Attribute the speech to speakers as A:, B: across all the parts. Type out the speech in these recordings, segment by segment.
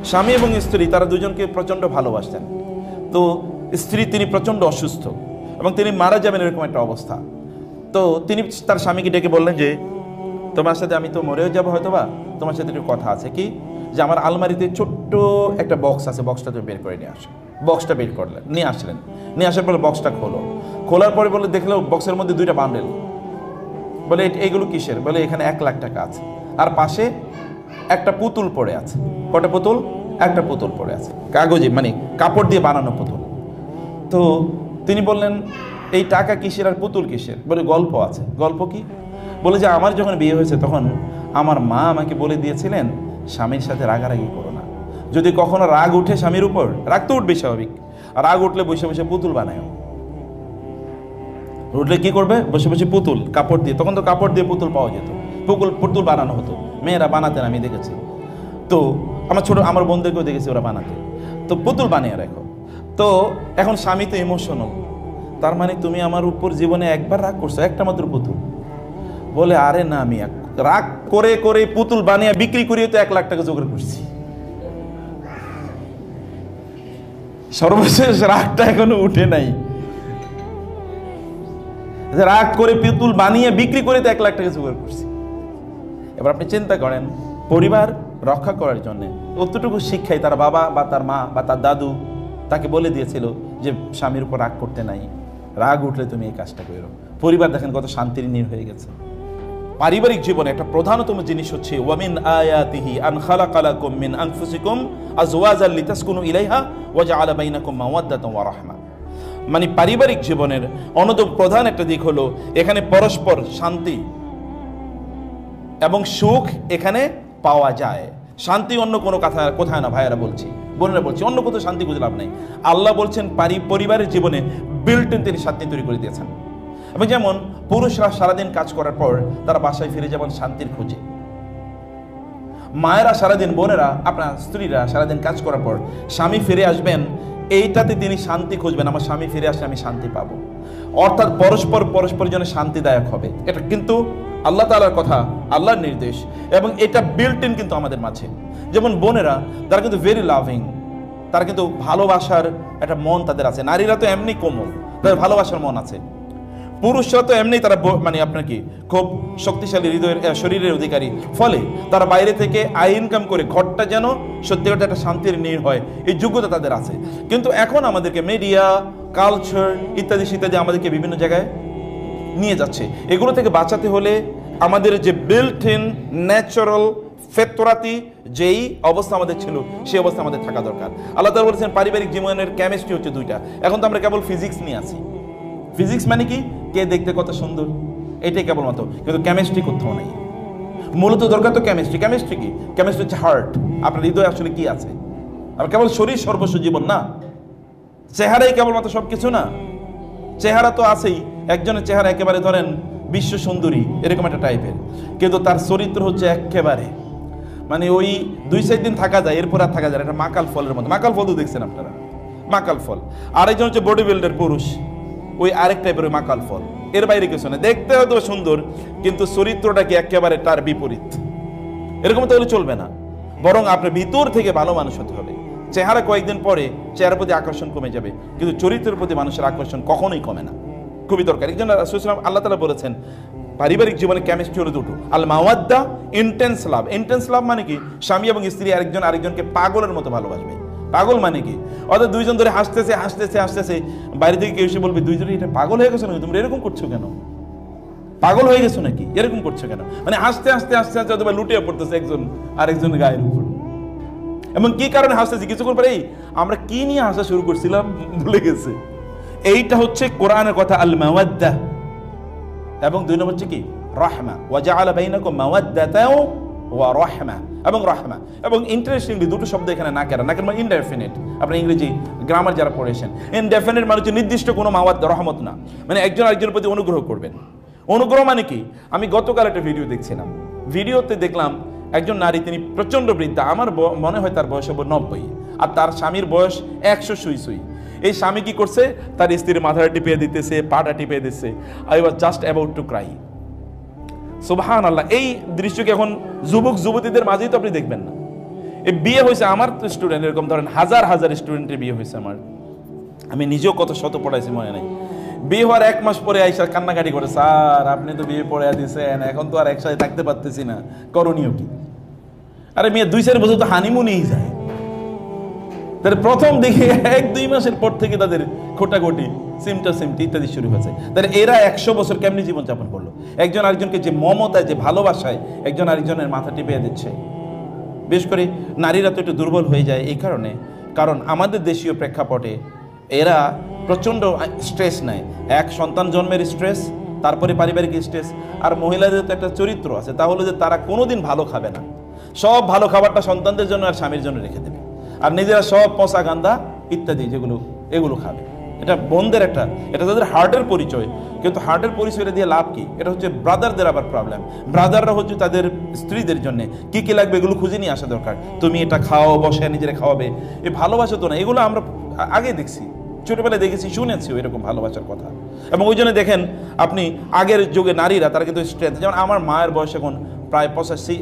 A: স্বামী এবং স্ত্রী তারা দুজনকে প্রচণ্ড ভালোবাসতেন। তো স্ত্রী তিনি প্রচণ্ড অসুস্থ এবং তিনি মারা যাবেন এরকম একটা অবস্থা। তো তিনি তার স্বামীকে ডেকে বললেন যে তোমার সাথে আমি তো মরেও যাবো হয়তো, বা তোমার সাথে একটু কথা আছে। কি? যে আমার আলমারিতে ছোট্ট একটা বক্স আছে, বক্সটা তুমি বের করে নিয়ে আসো। বক্সটা বের করলেন, নিয়ে আসলেন। নিয়ে আসার পরে বক্সটা খোলার পরে বলে দেখলো বক্সের মধ্যে 2টা বান্ডেল। বলে এইগুলো কিসের? বলে এখানে 1 লাখ টাকা আছে, আর পাশে একটা পুতুল পড়ে আছে। কটা পুতুল? একটা পুতুল পড়ে আছে, কাগজে মানে কাপড় দিয়ে বানানো পুতুল। তো তিনি বললেন এই টাকা কিসের আর পুতুল কিসের? বলে গল্প আছে। গল্প কি? বলে যে আমার যখন বিয়ে হয়েছে তখন আমার মা আমাকে বলে দিয়েছিলেন স্বামীর সাথে রাগারাগি করো না, যদি কখনো রাগ উঠে স্বামীর উপর, রাগ তো উঠবে স্বাভাবিক, আর রাগ উঠলে বসে বসে পুতুল বানায়। উঠলে কি করবে? বসে বসে পুতুল কাপড় দিয়ে, তখন তো কাপড় দিয়ে পুতুল পাওয়া যেত, পুতুল বানানো হতো, মেয়েরা বানাতেন, আমি দেখেছি। তো আমার বোনদেরকেও দেখেছি ওরা বানাতে। তো পুতুল বানিয়ে রাখো। তো এখন স্বামী তো ইমোশনাল, তার মানে তুমি আমার উপর জীবনে একবার রাগ করছো, একটা মাত্র পুতুল। বলে আরে না, আমি রাগ করে করে পুতুল বানিয়ে বিক্রি করিয়ে তো 1 লাখ টাকা জোগাড় করছি। সর্বশেষ রাগটা এখনো উঠে নাই, রাগ করে পুতুল বানিয়ে বিক্রি করে তো 1 লাখ টাকা জোগাড় করছি। এবার আপনি চিন্তা করেন, পরিবার রক্ষা করার জন্য অতটুকু শিক্ষাই তার বাবা বা তার মা বা তার দাদু তাকে বলে দিয়েছিল যে স্বামীর উপর রাগ করতে নাই, রাগ উঠলে তুমি এই কাজটা করো। পরিবার দেখেন কত শান্তির নীড় হয়ে গেছে। পারিবারিক জীবনে একটা প্রধানতম জিনিস হচ্ছে ওয়ামিন আয়াতিহি আন খালাকা লাকুম মিন আনফুসিকুম আজওয়াজাল লিতাসকুনু ইলাইহা ওয়া জাআলা বাইনাকুম মাওয়াদ্দাতান ওয়া রাহমা। মানে পারিবারিক জীবনের অন্যতম প্রধান একটা দিক হলো এখানে পরস্পর শান্তি এবং সুখ এখানে পাওয়া যায়। শান্তি অন্য কোনো কথা কোথায় না, ভাইয়েরা বলছি, বোনেরা বলছি, অন্য কোথাও শান্তি খুঁজে লাভ নাই। আল্লাহ বলছেন পরিবারের জীবনে বিল্ট ইন তিনি শান্তি তৈরি করে দিয়েছেন। এবং যেমন পুরুষরা সারাদিন কাজ করার পর তারা বাসায় ফিরে যাবেন শান্তির খোঁজে, মায়েরা সারাদিন, বোনেরা আপনার স্ত্রীরা সারাদিন কাজ করার পর স্বামী ফিরে আসবেন, এইটাতে তিনি শান্তি খুঁজবেন, আমার স্বামী ফিরে আসলে আমি শান্তি পাবো। অর্থাৎ পরস্পরের জন্য শান্তিদায়ক হবে। এটা কিন্তু আল্লাহ তাআলার কথা, আল্লাহর নির্দেশ, এবং এটা বিল্ট ইন কিন্তু আমাদের মাঝে। যেমন বোনেরা তারা কিন্তু ভেরি লাভিং, তারা কিন্তু ভালোবাসার একটা মন তাদের আছে। নারীরা তো এমনি কোমল, তাদের ভালোবাসার মন আছে। পুরুষরা তো এমনি তারা মানে আপনার কি খুব শক্তিশালী হৃদয়ের শরীরের অধিকারী, ফলে তারা বাইরে থেকে আয় ইনকাম করে ঘরটা যেন সত্যিকার একটা শান্তির নীড় হয়, এই যোগ্যতা তাদের আছে। কিন্তু এখন আমাদেরকে মিডিয়া, কালচার ইত্যাদি ইত্যাদি আমাদেরকে বিভিন্ন জায়গায় নিয়ে যাচ্ছে। এগুলো থেকে বাঁচাতে হলে আমাদের যে বিল্ট ইন ন্যাচারাল ফেতরাতি যেই অবস্থা আমাদের ছিল সেই অবস্থা আমাদের থাকা দরকার। আল্লাহ তাআলা বলেছেন পারিবারিক জীবনের কেমিস্ট্রি হচ্ছে 2টা। এখন তো আমরা কেবল ফিজিক্স নিয়ে আছি। ফিজিক্স মানে কি? কে দেখতে কত সুন্দর, এটাই কেবলমাত্র, কিন্তু কেমিস্ট্রি কোথাও নেই। মূলত দরকার তো কেমিস্ট্রি। কেমিস্ট্রি কি? কেমিস্ট্রি হচ্ছে হার্ট, আপনার হৃদয় আসলে কি আছে। আর কেবল শরীর সর্বস্ব জীবন না, চেহারাই কেবলমাত্র সব কিছু না। চেহারা তো আছেই, একজনের চেহারা একেবারে ধরেন বিশ্ব সুন্দরী এরকম একটা টাইপের, কিন্তু তার চরিত্র হচ্ছে একেবারে মানে ওই 2-4 দিন থাকা যায়, এরপর আর থাকা যায়। একটা মাকাল ফলের মধ্যে, মাকাল ফল তো দেখছেন আপনারা, মাকাল ফল। আরেকজন হচ্ছে বডি বিল্ডার পুরুষ, ওই আরেক টাইপের ওই মাকাল ফল, এর বাইরে কিছু না। দেখতে হয়তো সুন্দর, কিন্তু চরিত্রটা কি একেবারে তার বিপরীত। এরকম তো চলবে না, বরং আপনার ভিতর থেকে ভালো মানুষ হতে হবে। চেহারা কয়েকদিন পরে চেহারার প্রতি আকর্ষণ কমে যাবে, কিন্তু চরিত্রের প্রতি মানুষের আকর্ষণ কখনোই কমে না, খুবই দরকার। একজন রাসূল আল্লাহ তাআলা বলেছেন পারিবারিক জীবনে কেমিস্ট্রি হলো 2টো, আল মাওয়াদ্দা, ইন্টেন্স লাভ। ইন্টেন্স লাভ মানে কি? স্বামী এবং স্ত্রী আরেকজনকে পাগলের মতো ভালোবাসবে। পাগল মানে কি? অর্থাৎ দুইজন ধরে হাসতেছে, বাইরে থেকে কেউ এসে বলবে দুইজনে এটা পাগল হয়ে গেছো নাকি, তোমরা এরকম করছো কেন, পাগল হয়ে গেছো নাকি, এরকম করছো কেন? মানে হাসতে অথবা লুটিয়ে পড়তেছে একজন আরেকজনের গায়ের উপর। এবং কি কারণে হাসতেছি? কিছুক্ষণ পরে আমরা কি নিয়ে হাসা শুরু করছিলাম ভুলে গেছে। এইটা হচ্ছে কোরআনের কথা, আল মাওয়াদ্দা। এবং 2 নম্বর হচ্ছে কি? রাহমা, ওয়া জাআলা বাইনাকুম মাওয়াদ্দাতাও ওয়া রাহমা, এবং রাহমা। এবং ইন্টারেস্টিংলি 2টো শব্দ এখানে নাকেরা মানে ইনডেফিনিট। আপনি ইংরেজি গ্রামার যারা পড়েছেন, ইনডেফিনিট মানে হচ্ছে নির্দিষ্ট কোনো মাওয়াদ্দা, রহমত না, মানে একজন আরেকজনের প্রতি অনুগ্রহ করবেন। অনুগ্রহ মানে কি? আমি গতকাল একটা ভিডিও দেখছিলাম, ভিডিওতে দেখলাম একজন নারী, তিনি প্রচন্ড বৃদ্ধা, আমার মনে হয় তার বয়স হবে 90, আর তার স্বামীর বয়স 100 সুই। এই স্বামী কি করছে? তার স্ত্রীর মাথাটা টিপে দিতেছে, পাটা টিপে দিচ্ছে। I was just about to cry. সুবহানাল্লাহ। এই দৃশ্যকে এখন যুবক যুবতীদের মাঝেই তো আপনি দেখবেন না, এই বিয়ে হয়েছে আমার তো স্টুডেন্ট, এরকম ধরেন হাজার হাজার স্টুডেন্টের বিয়ে হয়েছে আমার, আমি নিজেও কত শত পড়াইছি মনে নাই। বিয়ে হওয়ার 1 মাস পরে আইসা কান্নাকাটি করে, স্যার আপনি তো বিয়ে পড়ে দিয়েছেন, এখন তো আর একসাথে থাকতে পারতেছি না, করণীয় কি? আরে মেয়ে 2-4 বছর তো হানিমুনেই যায়। তাহলে প্রথম দেখে 1-2 মাসের পর থেকে তাদের খোটাখুটি, সিমটা ইত্যাদি শুরু হয়েছে। তাহলে এরা 100 বছর কেমনি জীবনযাপন করলো? একজন আরেকজনকে যে মমতায়, যে ভালোবাসায় একজন আরেকজনের মাথা টিপে দিচ্ছে। বিশেষ করে নারীরা তো একটু দুর্বল হয়ে যায় এই কারণে, কারণ আমাদের দেশীয় প্রেক্ষাপটে এরা প্রচণ্ড স্ট্রেস নেয়। এক সন্তান জন্মের স্ট্রেস, তারপরে পারিবারিক স্ট্রেস, আর মহিলাদের তো একটা চরিত্র আছে, তা হলো যে তারা কোনোদিন ভালো খাবে না, সব ভালো খাবারটা সন্তানদের জন্য আর স্বামীর জন্য রেখে দেবে, আর নিজেরা সব পচা গান্দা ইত্যাদি এগুলো খাবে। এটা বোনদের এটা তাদের হার্টের পরিচয়, কিন্তু হার্টের পরিচয়টা দিয়ে লাভ কি? এটা হচ্ছে ব্রাদারদের আবার প্রবলেম। ব্রাদাররা হচ্ছে তাদের স্ত্রীদের জন্য কি কি লাগবে এগুলো খুঁজে নিয়ে আসা দরকার। তুমি এটা খাও, বসে নিজেরা খাওয়াবে, এই ভালোবাসা তো না। এগুলো আমরা আগে দেখছি, ছোটবেলায় দেখেছি, শুনেছি এরকম ভালোবাসার কথা। এবং ওই জন্য দেখেন আপনি আগের যুগে নারীরা তারা কিন্তু স্ট্রেংথ, যেমন আমার মায়ের বয়স এখন প্রায় 85,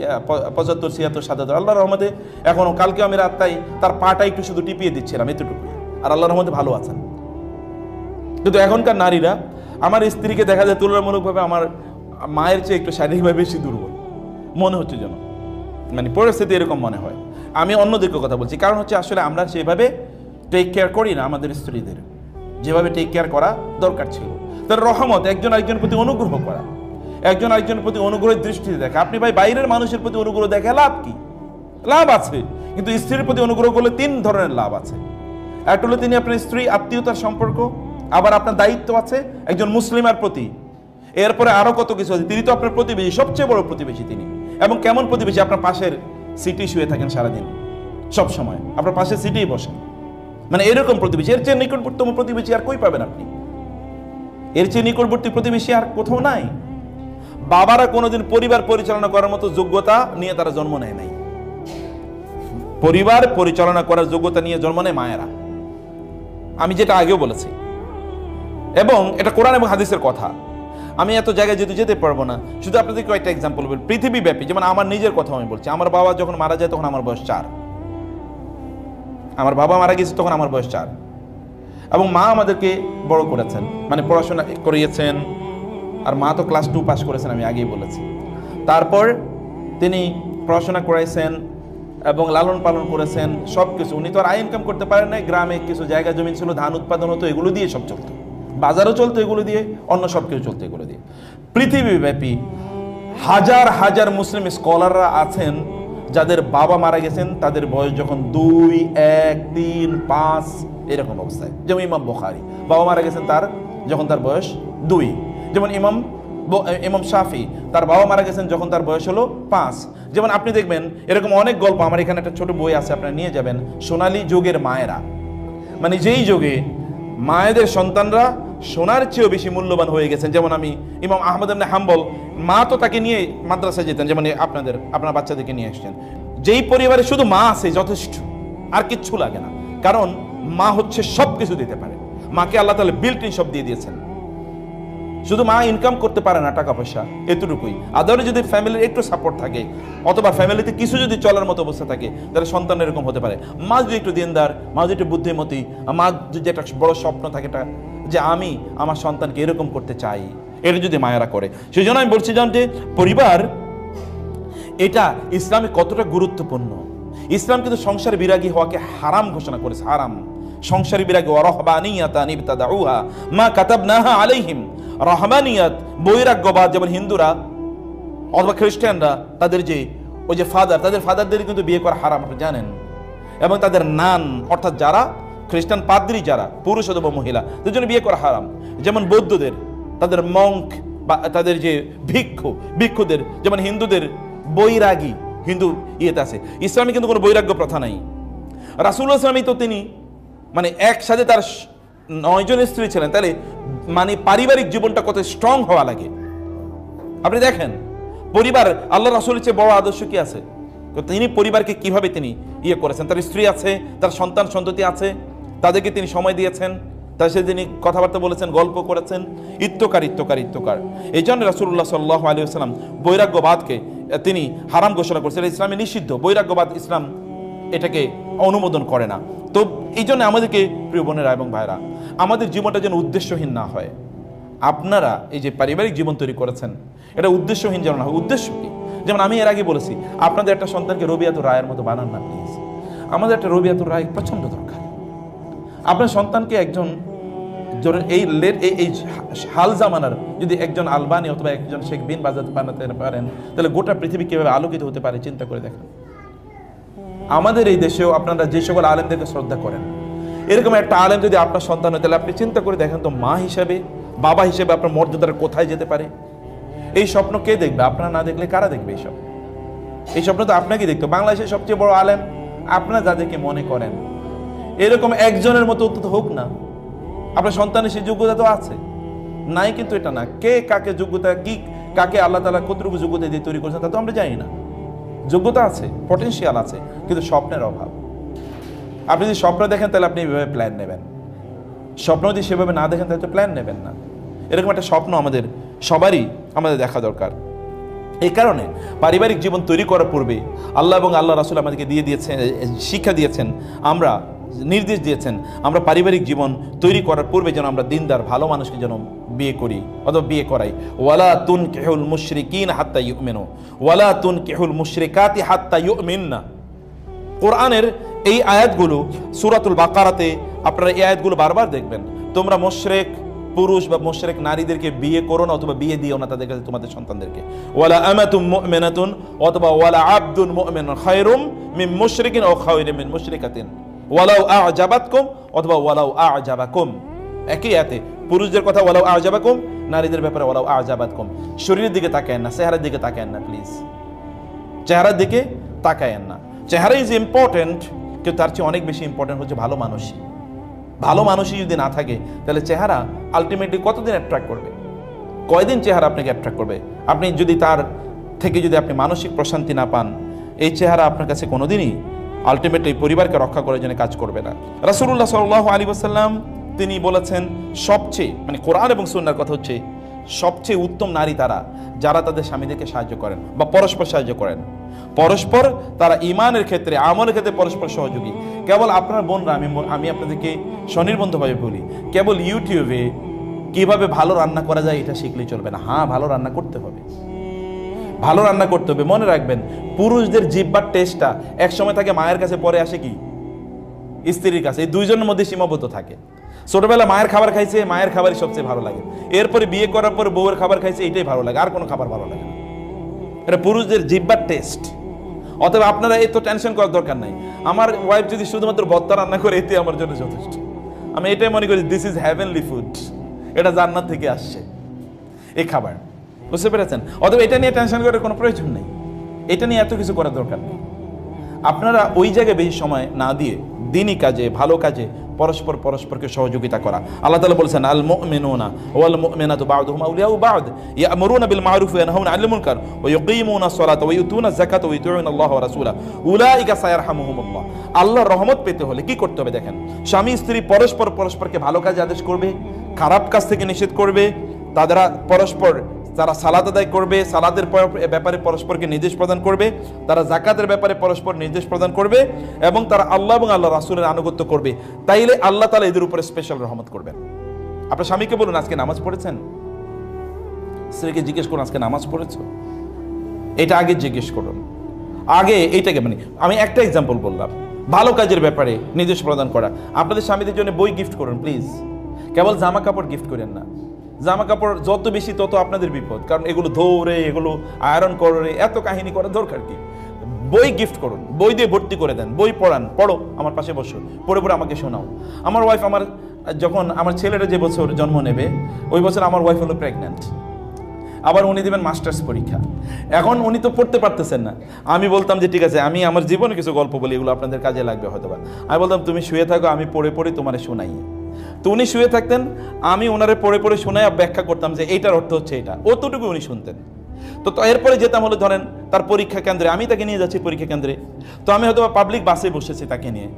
A: 75, 77, 77। আল্লাহর রহমতে এখনও, কালকে আমি রাতটাই তার পাটা একটু শুধু টিপিয়ে দিচ্ছিলাম, এতটুকুই, আর আল্লাহর রহমতে ভালো আছেন। কিন্তু এখনকার নারীরা, আমার স্ত্রীকে দেখা যায় তুলনামূলকভাবে আমার মায়ের চেয়ে একটু শারীরিকভাবে বেশি দুর্বল মনে হচ্ছে, যেন মানে পরিস্থিতি এরকম মনে হয়। আমি অন্যদিকে কথা বলছি, কারণ হচ্ছে আসলে আমরা সেভাবে টেক কেয়ার করি না আমাদের স্ত্রীদের, যেভাবে টেক কেয়ার করা দরকার ছিল। তার রহমত, একজন আরেকজনের প্রতি অনুগ্রহ করা, একজন আরেকজনের প্রতি অনুগ্রহের দৃষ্টিতে দেখা। আপনি ভাই বাইরের মানুষের প্রতি অনুগ্রহ দেখে লাভ কি? লাভ আছে, কিন্তু স্ত্রীর প্রতি অনুগ্রহ করলে 3 ধরনের লাভ আছে। একটা হলো তিনি আপনার স্ত্রী, আত্মীয়তার সম্পর্ক, আবার আপনার দায়িত্ব আছে একজন মুসলিমার প্রতি, এরপরে আরো কত কিছু আছে। তিনি তো আপনার প্রতিবেশী, সবচেয়ে বড় প্রতিবেশী তিনি। এবং কেমন প্রতিবেশী? আপনার পাশের সিটি শুয়ে থাকেন সারাদিন, সব সময় আপনার পাশের সিটেই বসেন, মানে এরকম প্রতিবেশী। এর চেয়ে নিকটবর্তী প্রতিবেশী আর কই পাবেন আপনি? এর চেয়ে নিকটবর্তী প্রতিবেশী আর কোথাও নাই। বাবারা কোনোদিন পরিবার পরিচালনা করার মতো যোগ্যতা নিয়ে তারা জন্ম নেয় নাই। পরিবার পরিচালনা করার যোগ্যতা নিয়ে জন্ম নেয় মায়েরা, আমি যেটা আগেও বলেছি, এবং এটা কোরআন এবং হাদিসের কথা। আমি এত জায়গায় যেতে পারবো না, শুধু আপনাদের কয়েকটা এক্সাম্পল বলবো পৃথিবীব্যাপী। যেমন আমার নিজের কথা আমি বলছি, আমার বাবা যখন মারা যায় তখন আমার বয়স 4। আমার বাবা মারা গেছে তখন আমার বয়স 4, এবং মা আমাদেরকে বড় করেছেন, মানে পড়াশোনা করিয়েছেন। আর মা তো ক্লাস 2 পাস করেছেন, আমি আগেই বলেছি। তারপর তিনি পড়াশোনা করাইছেন এবং লালন পালন করেছেন সব কিছু। উনি তো আর আয় ইনকাম করতে পারেন না, গ্রামে কিছু জায়গা জমি ছিল, ধান উৎপাদন হতো, এগুলো দিয়ে সব চলতো, বাজারও চলতো এগুলো দিয়ে, অন্য সব কিছু চলতো এগুলো দিয়ে। পৃথিবীব্যাপী হাজার হাজার মুসলিম স্কলাররা আছেন যাদের বাবা মারা গেছেন তাদের বয়স যখন 2, 1, 3, 5 এরকম অবস্থায়। যেমন ইমাম বুখারী, বাবা মারা গেছেন যখন তার বয়স 2। যেমন ইমাম শাফি, তার বাবা মারা গেছেন যখন তার বয়স হলো 5। যেমন আপনি দেখবেন এরকম অনেক গল্প, আমার এখানে একটা ছোট বই আছে, আপনারা নিয়ে যাবেন, সোনালী যুগের মায়েরা। মানে যেই যুগে মায়েদের সন্তানরা সোনার চেয়েও বেশি মূল্যবান হয়ে গেছেন। যেমন আমি ইমাম আহমদ ইবনে হাম্বল, মা তো তাকে নিয়ে মাদ্রাসায় যেতেন, যেমন আপনার বাচ্চাদেরকে নিয়ে আসছেন। যেই পরিবারে শুধু মা আছে যথেষ্ট, আর কিচ্ছু লাগে না, কারণ মা হচ্ছে সব কিছু দিতে পারে। মাকে আল্লাহ তাআলা বিল্ট ইন সব দিয়ে দিয়েছেন। শুধু মা ইনকাম করতে পারে না টাকা পয়সা, এতটুকুই। আদারে যদি ফ্যামিলির একটু সাপোর্ট থাকে, অথবা ফ্যামিলিতে কিছু যদি চলার মতো অবস্থা থাকে, তাহলে সন্তান এরকম হতে পারে। মা যদি একটু দিনদার, মা যদি একটু বুদ্ধিমতী, মা যদি একটা বড় স্বপ্ন থাকে যে আমি আমার সন্তানকে এরকম করতে চাই, এটা যদি মায়েরা করে। সেই জন্য আমি বলছি যে পরিবার এটা ইসলামে কতটা গুরুত্বপূর্ণ। ইসলাম কিন্তু সংসার বিরাগী হওয়াকে হারাম ঘোষণা করেছে, হারাম। সংসারী বিরাগী, ওয়ারহবানিয়াতান ইবতাদাউহা মা কাতাবনাহা আলাইহিম। রহবানিয়াত বৈরাগ্যবাদ, যেমন হিন্দুরা অথবা খ্রিস্টানরা, তাদের ওই যে তাদের ফাদারদের কিন্তু বিয়ে করা হারাম, আপনি জানেন। এবং তাদের নান, অর্থাৎ যারা খ্রিস্টান পাদ্রী, যারা পুরুষ অথবা মহিলা, তাদের জন্য বিয়ে করা হারাম। যেমন বৌদ্ধদের তাদের মঙ্ক বা তাদের যে ভিক্ষুদের, যেমন হিন্দুদের বৈরাগী, হিন্দু ইয়েতে আছে। ইসলামে কিন্তু কোনো বৈরাগ্য প্রথা নাই। রাসূলুল্লাহ সাল্লাল্লাহু আলাইহি ওয়াসাল্লাম তো তিনি মানে একসাথে তার 9 জন স্ত্রী ছিলেন, তাহলে মানে পারিবারিক জীবনটা কত স্ট্রং হওয়া লাগে। আপনি দেখেন পরিবার, আল্লাহ রাসূলের চেয়ে বড় আদর্শ কি আছে? তিনি পরিবারকে কিভাবে তিনি করেছেন। তার স্ত্রী আছে, তার সন্তান সন্ততি আছে, তাদেরকে তিনি সময় দিয়েছেন, তার সাথে তিনি কথাবার্তা বলেছেন, গল্প করেছেন, ইত্যকার। এই জন্য রাসূলুল্লাহ সাল্লাল্লাহু আলাইহি ওয়াসাল্লাম বৈরাগ্যবাদকে তিনি হারাম ঘোষণা করেছেন। ইসলামে নিষিদ্ধ বৈরাগ্যবাদ, ইসলাম এটাকে অনুমোদন করে না। তো এই জন্য আমাদেরকে প্রিয় বোনেরা এবং ভাইরা, আমাদের জীবনটা যেন উদ্দেশ্যহীন না হয়। আপনারা এই যে পারিবারিক জীবন তৈরি করেছেন, এটা উদ্দেশ্যহীন যেন না হয়। উদ্দেশ্য কি? যেমন আমি এর আগে বলেছি, আপনাদের একটা সন্তানকে রবিয়াতুর রায়ের মতো বানান না প্লিজ। আমাদের একটা রবিয়াতুর রায় প্রচণ্ড দরকার। আপনার সন্তানকে একজন এই হাল জামানার যদি একজন আলবানি অথবা একজন শেখ বিন বাজাজ বানাতে পারেন, তাহলে গোটা পৃথিবী কিভাবে আলোকিত হতে পারে চিন্তা করে দেখেন। আমাদের এই দেশেও আপনারা যে সকল আলেমদেরকে শ্রদ্ধা করেন, এরকম একটা আলেম যদি আপনার সন্তান হয়, তাহলে আপনি চিন্তা করে দেখেন তো, মা হিসেবে, বাবা হিসেবে আপনার মর্যাদাটা কোথায় যেতে পারে। এই স্বপ্ন কে দেখবে? আপনারা না দেখলে কারা দেখবে? এই স্বপ্ন তো আপনাকে দেখতে। বাংলাদেশের সবচেয়ে বড় আলেম আপনারা যাদেরকে মনে করেন, এরকম একজনের মতো অন্তত হোক না। আপনার সন্তানের সেই যোগ্যতা তো আছে, নাই কিন্তু এটা না। কে কাকে যোগ্যতা, কি কাকে আল্লাহ তাআলা কতটুকু যোগ্যতা দিয়ে তৈরি করেছেন তা তো আমরা জানি না। যোগ্যতা আছে, পটেনশিয়াল আছে, কিন্তু স্বপ্নের অভাব। আপনি যদি স্বপ্ন দেখেন তাহলে আপনি এইভাবে প্ল্যান নেবেন, স্বপ্ন যদি সেভাবে না দেখেন তাহলে তো প্ল্যান নেবেন না। এরকম একটা স্বপ্ন আমাদের সবারই আমাদের দেখা দরকার। এই কারণে পারিবারিক জীবন তৈরি করার পূর্বে আল্লাহ এবং আল্লাহ রাসূল আমাদেরকে দিয়েছেন, শিক্ষা দিয়েছেন, আমরা নির্দেশ দিয়েছেন, আমরা পারিবারিক জীবন তৈরি করার পূর্বে যেন আমরা দিনদার ভালো মানুষকে যেন বিয়ে করি অথবা বিয়ে করাই। ওয়ালা তুনকিহুল মুশরিকিন হাত্তা ইউমিনু ওয়ালা তুনকিহুল মুশরিকাতি হাত্তা ইউমিননা। কোরআনের এই আয়াতগুলো সূরাতুল বাকারাতে আপনারা এই আয়াতগুলো বারবার দেখবেন। তোমরা মুশরিক পুরুষ বা মুশরিক নারীদেরকে বিয়ে করো না অথবা বিয়ে দিও না তাদের কাছে তোমাদের সন্তানদেরকে। ওয়ালা আমাতুম মুমিনাতুন অথবা ওয়ালা আবদুন মুমিনুন খায়রুম মিন মুশরিকিন আও খায়রুম মিন মুশরিকাতিন ওয়ালাউ আ'জাবাতকুম অথবা ওয়ালাউ আ'জাবাকুম। একই আয়াতে পুরুষদের কথা ওয়ালাউ আ'জাবাকুম, নারীদের ব্যাপারে ওয়ালাউ আ'জাবাতকুম। শরীরের দিকে তাকায়েন না, চেহারার দিকে তাকায়েন না প্লিজ, চেহারার দিকে তাকায়েন না। চেহারা ইজ ইম্পর্টেন্ট, কিন্তু তার চেয়ে অনেক বেশি ইম্পর্টেন্ট হচ্ছে ভালো মানুষই। ভালো মানুষই যদি না থাকে তাহলে চেহারা আলটিমেটলি কতদিন অ্যাট্রাক্ট করবে? কয়দিন চেহারা আপনাকে অ্যাট্রাক্ট করবে? আপনি যদি তার থেকে যদি আপনি মানসিক প্রশান্তি না পান, এই চেহারা আপনার কাছে কোনোদিনই আলটিমেটলি পরিবারকে রক্ষা করার জন্য কাজ করবে না। রাসূলুল্লাহ সাল্লাল্লাহু আলাইহি ওয়াসাল্লাম তিনি বলেছেন, সবচেয়ে মানে কোরআন এবং সুন্নাহর কথা হচ্ছে, সবচেয়ে উত্তম নারী তারা যারা তাদের স্বামীদেরকে সাহায্য করেন বা পরস্পর সাহায্য করেন। পরস্পর তারা ঈমানের ক্ষেত্রে, আমলের ক্ষেত্রে পরস্পর সহযোগী। কেবল আপনার বোনরা, আমি আপনাদেরকে স্বনির্বন্ধভাবে বলি, কেবল ইউটিউবে কিভাবে ভালো রান্না করা যায় এটা শিখলেই চলবে না। হ্যাঁ, ভালো রান্না করতে হবে, ভালো রান্না করতে হবে। মনে রাখবেন, পুরুষদের জিহ্বার টেস্টটা এক সময় থাকে মায়ের কাছে, পরে আসে কি স্ত্রীর কাছে। এই দুইজনের মধ্যে সীমাবদ্ধ থাকে। ছোটবেলা মায়ের খাবার খাইছে, মায়ের খাবারই সবচেয়ে ভালো লাগে। এরপরে বিয়ে করার পর বউয়ের খাবার খাইছে, এটাই ভালো লাগে, আর কোনো খাবার ভালো লাগে না। এটা পুরুষদের জিহ্বার টেস্ট। অতএব আপনারা এত টেনশন করার দরকার নাই। আমার ওয়াইফ যদি শুধুমাত্র ভর্তা রান্না করে, এতে আমার জন্য যথেষ্ট। আমি এটাই মনে করি দিস ইজ হেভেনলি ফুড, এটা জান্নাত থেকে আসছে এই খাবার। বুঝতে পেরেছেন? অতএব এটা নিয়ে টেনশন করার কোনো প্রয়োজন নেই, এটা নিয়ে এত কিছু করার দরকার নেই। আপনারা ওই জায়গায় বেশি সময় না দিয়ে দিনই কাজে, ভালো কাজে পরস্পরকে সহযোগিতা করা। আল্লাহ তাআলা বলেছেন, আল মুমিনুনা ওয়াল মুমিনাতু বা'দুহুম আউলিয়াউ বা'দ ইয়া'মুরুনা বিল মা'রুফি ওয়া ইয়ানহাউনা 'আনিল মুনকার ওয়া ইউকিমুনা আস-সালাতা ওয়া ইউতুনা আয-যাকাতা ওয়া ইউতিউনা আল্লাহ ওয়া রাসূলাহু উলাইকা সায়ারহামুহুমুল্লাহ। আল্লাহর রহমত পেতে হলে কি করতে হবে দেখেন। স্বামী স্ত্রী পরস্পরকে ভালো কাজে আদেশ করবে, খারাপ কাজ থেকে নিষেধ করবে। তারা পরস্পর তারা সালাত আদায় করবে, সালাতের ব্যাপারে পরস্পরকে নির্দেশ প্রদান করবে, তারা যাকাতের ব্যাপারে পরস্পর নির্দেশ প্রদান করবে, এবং তারা আল্লাহ এবং আল্লাহ রাসূলের আনুগত্য করবে। তাইলে আল্লাহ তাআলা এদের উপরে স্পেশাল রহমত করবেন। আপনার স্বামীকে বলুন, আজকে নামাজ পড়েছেন? স্ত্রীকে জিজ্ঞেস করুন, আজকে নামাজ পড়েছো? এটা আগে জিজ্ঞেস করুন। আগে এইটাকে, মানে আমি একটা এক্সাম্পল বললাম, ভালো কাজের ব্যাপারে নির্দেশ প্রদান করা। আপনাদের স্বামীদের জন্য বই গিফট করুন প্লিজ, কেবল জামা কাপড় গিফট করেন না। জামা কাপড় যত বেশি তত আপনাদের বিপদ, কারণ এগুলো ধরে, এগুলো আয়রন করে, এত কাহিনী করার দরকার কি? বই গিফট করুন, বই দিয়ে ভর্তি করে দেন, বই পড়ান, পড়ো, আমার পাশে বসো, পড়ে পড়ে আমাকে শোনাও। আমার ওয়াইফ, যখন আমার ছেলেটা যে বছর জন্ম নেবে, ওই বছর আমার ওয়াইফ হলো প্রেগন্যান্ট। আবার উনি দেবেন মাস্টার্স পরীক্ষা। এখন উনি তো পড়তে পারতেছেন না। আমি বলতাম যে ঠিক আছে, আমি আমার জীবনে কিছু গল্প বলি, এগুলো আপনাদের কাজে লাগবে হয়তো বা। আমি বলতাম তুমি শুয়ে থাকো, আমি পড়ে পড়ে তোমারে শোনাই। তো উনি শুয়ে থাকতেন, আমি ওনারে পড়ে পড়ে শোনাই ব্যাখ্যা করতাম যে এইটার অর্থ হচ্ছে এটা, অতটুকু উনি শুনতেন। তো এরপরে যেতাম হলো ধরেন তার পরীক্ষা কেন্দ্রে, আমি তাকে নিয়ে যাচ্ছি পরীক্ষা কেন্দ্রে, তো আমি হয়তো পাবলিক বাসে বসেছি তাকে নিয়ে,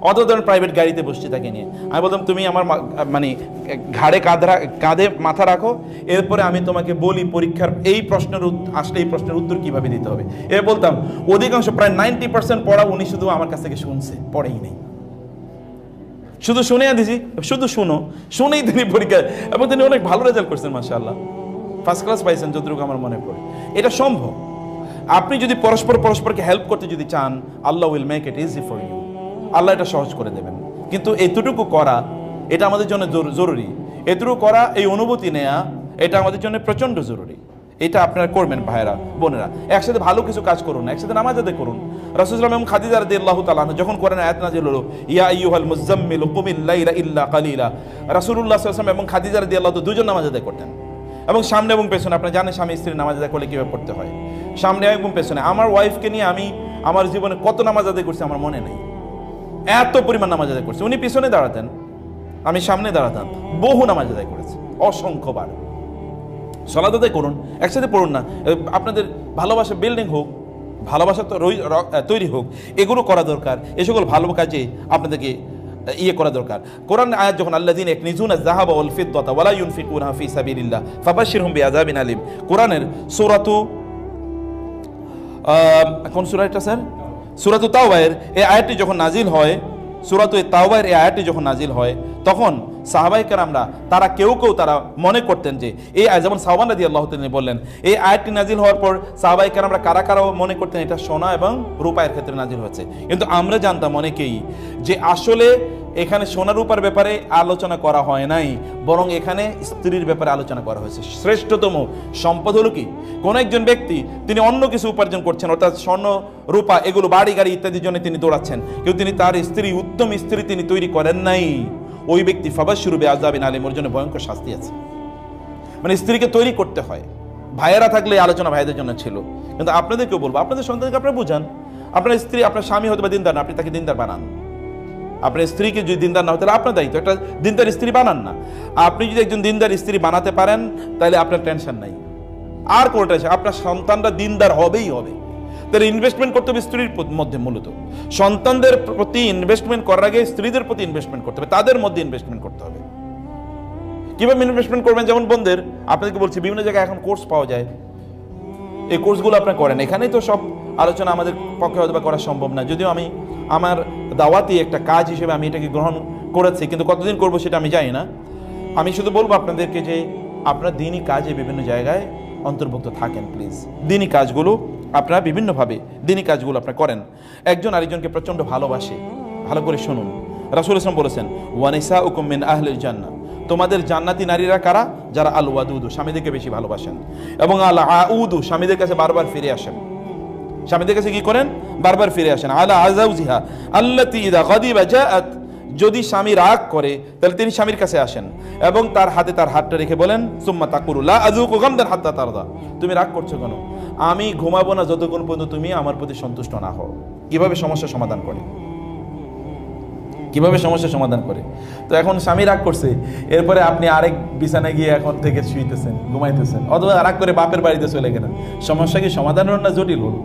A: অথবা ধরেন প্রাইভেট গাড়িতে বসছি তাকে নিয়ে, আমি বলতাম তুমি আমার মানে ঘাড়ে কাঁধে মাথা রাখো, এরপরে আমি তোমাকে বলি পরীক্ষার এই প্রশ্নের আসলে এই প্রশ্নের উত্তর কিভাবে দিতে হবে। এ বলতাম অধিকাংশ প্রায় 90% পড়া উনি শুধু আমার কাছ থেকে শুনছে, পড়েই নেই, শুধু শুনে দিছি, শুধু শুনেই তিনি পরীক্ষা, এবং তিনি অনেক ভালো রেজাল্ট করছেন মাশাআল্লাহ, ফার্স্ট ক্লাস পাইছেন যতটুকু আমার মনে পড়ে। এটা সম্ভব। আপনি যদি পরস্পরকে হেল্প করতে যদি চান, Allah will make it easy for you, Allah এটা সহজ করে দেবেন। কিন্তু এতটুকু করা এটা আমাদের জন্য জরুরি, এতটুকু করা, এই অনুভূতি নেয়া এটা আমাদের জন্য প্রচন্ড জরুরি। এটা আপনারা করবেন ভাইয়েরা বোনেরা, একসাথে ভালো কিছু কাজ করুন, একসাথে নামাজ আদায় করুন। রাসূলুল্লাহ সাল্লাল্লাহু আলাইহি ওয়াসাল্লাম খাদিজা রাদিয়াল্লাহু তাআলা আনহা যখন কোরআন আয়াত নাযিল হলো, ইয়া আইয়ুহাল মুযাম্মিল কুমিল লাইলা ইল্লা কালিলা, রাসূলুল্লাহ সাল্লাল্লাহু আলাইহি ওয়াসাল্লাম এবং খাদিজা রাদিয়াল্লাহু তাআলা দুজন নামাজ আদায় করতেন, এবং সামনে এবং পেছনে। আপনারা জানেন স্বামী স্ত্রী নামাজ আদায় করলে কিভাবে পড়তে হয়, সামনে এবং পেছনে। আমার ওয়াইফকে নিয়ে আমি আমার জীবনে কত নামাজ আদায় করছি আমার মনে নেই, এত পরিমাণ নামাজ আদায় করছি। উনি পিছনে দাঁড়াতেন, আমি সামনে দাঁড়াতাম, বহু নামাজ আদায় করেছি, অসংখ্যবার। সালাত আদায় করুন, একসাথে পড়ুন না। আপনাদের ভালোবাসা বিল্ডিং হোক, ভালোবাসা তো তৈরি হোক, এগুলো করা দরকার। এই সকল ভালো কাজে আপনাদেরকে করা দরকার। কোরআন আয়াত যখন আল্লাযীনা ইয়াকনিজুনা যাহাবা ওয়াল ফিদ্দাতা ওয়ালা ইউনফিকুনাহা ফি সাবিলিল্লাহ ফাবাশশিরহুম বিআযাবিন আলীম। কোরআনের সূরাতু কোন সূরা এটা স্যার? সূরাতু তাওবার এই আয়াতটি যখন নাজিল হয়, সূরাতু তাওবার এই আয়াতটি যখন নাজিল হয়, তখন সাহাবায়ে কেরামরা তারা কেউ তারা মনে করতেন যে এই আয়াত, যেমন সাওবান রাদিয়াল্লাহু তাআলা বললেন, এই আয়াতটি নাজিল হওয়ার পর সাহাবায়ে কেরামরা কারা মনে করতেন এটা সোনা এবং রূপার ক্ষেত্রে নাজিল হয়েছে। কিন্তু আমরা জানতাম অনেকেই যে আসলে এখানে সোনা রূপার ব্যাপারে আলোচনা করা হয় নাই, বরং এখানে স্ত্রীর ব্যাপারে আলোচনা করা হয়েছে। শ্রেষ্ঠতম সম্পদ হলো কি? কোন একজন ব্যক্তি তিনি অন্য কিছু উপার্জন করছেন, অর্থাৎ স্বর্ণ রূপা এগুলো বাড়ি গাড়ি ইত্যাদির জন্য তিনি দৌড়াচ্ছেন, কিন্তু তিনি তার স্ত্রী, উত্তম স্ত্রী তিনি তৈরি করেন নাই, ওই ব্যক্তি ফাবাশশিরহু বিআযাবিন আলীম, ওর জন্য ভয়ঙ্কর শাস্তি আছে। মানে স্ত্রীকে তৈরি করতে হয়। ভাইয়েরা থাকলে আলোচনা ভাইদের জন্য ছিল, কিন্তু আপনাদেরকেও বলবো, আপনাদের সন্তানকে আপনারা বুঝান। আপনার স্ত্রী, আপনার স্বামী হয়তো বা দিনদার না, আপনি তাকে দিনদার বানান। আপনার স্ত্রীকে যদি দিনদার না হয় তাহলে আপনার দায়িত্ব, একটা দিনদার স্ত্রী বানান না। আপনি যদি একজন দিনদার স্ত্রী বানাতে পারেন তাহলে আপনার টেনশন নাই, আর কোনো টেনশন। আপনার সন্তানরা দিনদার হবেই হবে। তাহলে ইনভেস্টমেন্ট করতে হবে স্ত্রীর মধ্যে, মূলত সন্তানদের প্রতি ইনভেস্টমেন্ট করার আগে স্ত্রীদের প্রতি ইনভেস্টমেন্ট করতে হবে, তাদের মধ্যে ইনভেস্টমেন্ট করতে হবে। কিভাবে ইনভেস্টমেন্ট করবেন? যেমন বোনদের আপনাদেরকে বলছি, বিভিন্ন জায়গায় এখন কোর্স পাওয়া যায়, এই কোর্সগুলো আপনারা করেন। এখানেই তো সব আলোচনা আমাদের পক্ষে হয়তো করা সম্ভব না, যদিও আমি আমার দাওয়াতি একটা কাজ হিসেবে আমি এটাকে গ্রহণ করেছি, কিন্তু কতদিন করবো সেটা আমি জানি না। আমি শুধু বলবো আপনাদেরকে যে আপনারা দিনই কাজে বিভিন্ন জায়গায় অন্তর্ভুক্ত থাকেন প্লিজ। দিনই কাজগুলো আপনারা বিভিন্নভাবে দিনই কাজগুলো আপনারা করেন। একজন আরেকজনকে প্রচণ্ড ভালোবাসে, ভালো করে শুনুন। রাসূল ইসলাম বলেছেন, ওয়ানিসাউকুম মিন আহলিল জান্নাহ, তোমাদের জান্নাতি নারীরা কারা? যারা আল ওয়াদুদু, স্বামীদেরকে বেশি ভালোবাসেন, এবং আল আউদু, স্বামীদের কাছে বারবার ফিরে আসেন। স্বামীদের কাছে কি করেন? বারবার ফিরে আসেন। আলা আযাউজিহা আল্লাতী ইযা গাদিবা জাআত, যদি স্বামী রাগ করে তাহলে তিনি স্বামীর কাছে আসেন এবং তার হাতে তার হাতটা রেখে বলেন, সুম্মা তাকুলু লা আযুকু গামদান হাত্তা তারদা, তুমি রাগ করছো কেন? আমি ঘুমাবো না যতক্ষণ পর্যন্ত তুমি আমার প্রতি সন্তুষ্ট না হও। কিভাবে সমস্যার সমাধান করে, কিভাবে সমস্যার সমাধান করে? তো এখন স্বামী রাগ করছে, এরপরে আপনি আরেক বিছানায় গিয়ে এখন থেকে শুইতেছেন, ঘুমাইতেছেন, অথবা রাগ করে বাপের বাড়িতে চলে গেলেন। সমস্যা কি সমাধান হলো না জটিল হলো?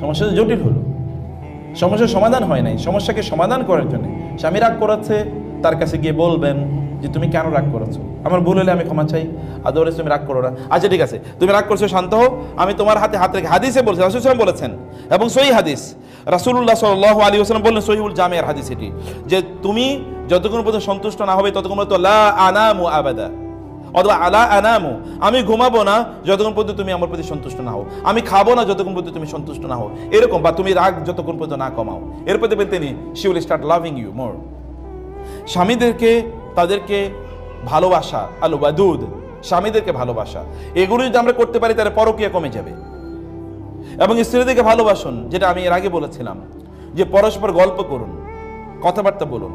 A: সমস্যা জটিল হলো, সমস্যার সমাধান হয় নাই। সমস্যাকে সমাধান করার জন্য স্বামী রাগ করাচ্ছে, তার কাছে গিয়ে বলবেন যে তুমি কেন রাগ করেছো, আমার ভুল হলে আমি ক্ষমা চাই, আদরে তুমি রাগ করো না। আচ্ছা ঠিক আছে, তুমি রাগ করছো, শান্ত হও, আমি তোমার হাতে হাত রেখে, হাদিসে বলছে, রাসূল সাল্লাল্লাহু আলাইহি ওয়াসাল্লাম বলেছেন, এবং সহিহ হাদিস, রাসূলুল্লাহ সাল্লাল্লাহু আলাইহি ওয়াসাল্লাম বললেন, সহিহুল জামিআর হাদিস এটি, যে তুমি যতক্ষণ পর্যন্ত সন্তুষ্ট না হবে ততক্ষণ পর্যন্ত লা আনামু আবাদা, অথবা আলা আনামু, আমি ঘুমাবো না যতক্ষণ পর্যন্ত তুমি আমার প্রতি সন্তুষ্ট না হও, আমি খাবো না যতক্ষণ পর্যন্ত তুমি সন্তুষ্ট না হও, এরকম, বা তুমি রাগ যতক্ষণ পর্যন্ত না কমাও। এরপর দেখবেন তিনি she will start loving you more. স্বামীদেরকে, তাদেরকে ভালোবাসা, আল ওয়াদুদ, স্বামীদেরকে ভালোবাসা, এগুলো যদি আমরা করতে পারি তাহলে পরকীয়া কমে যাবে। এবং স্ত্রীদেরকে ভালোবাসুন, যেটা আমি এর আগে বলেছিলাম, যে পরস্পর গল্প করুন, কথাবার্তা বলুন,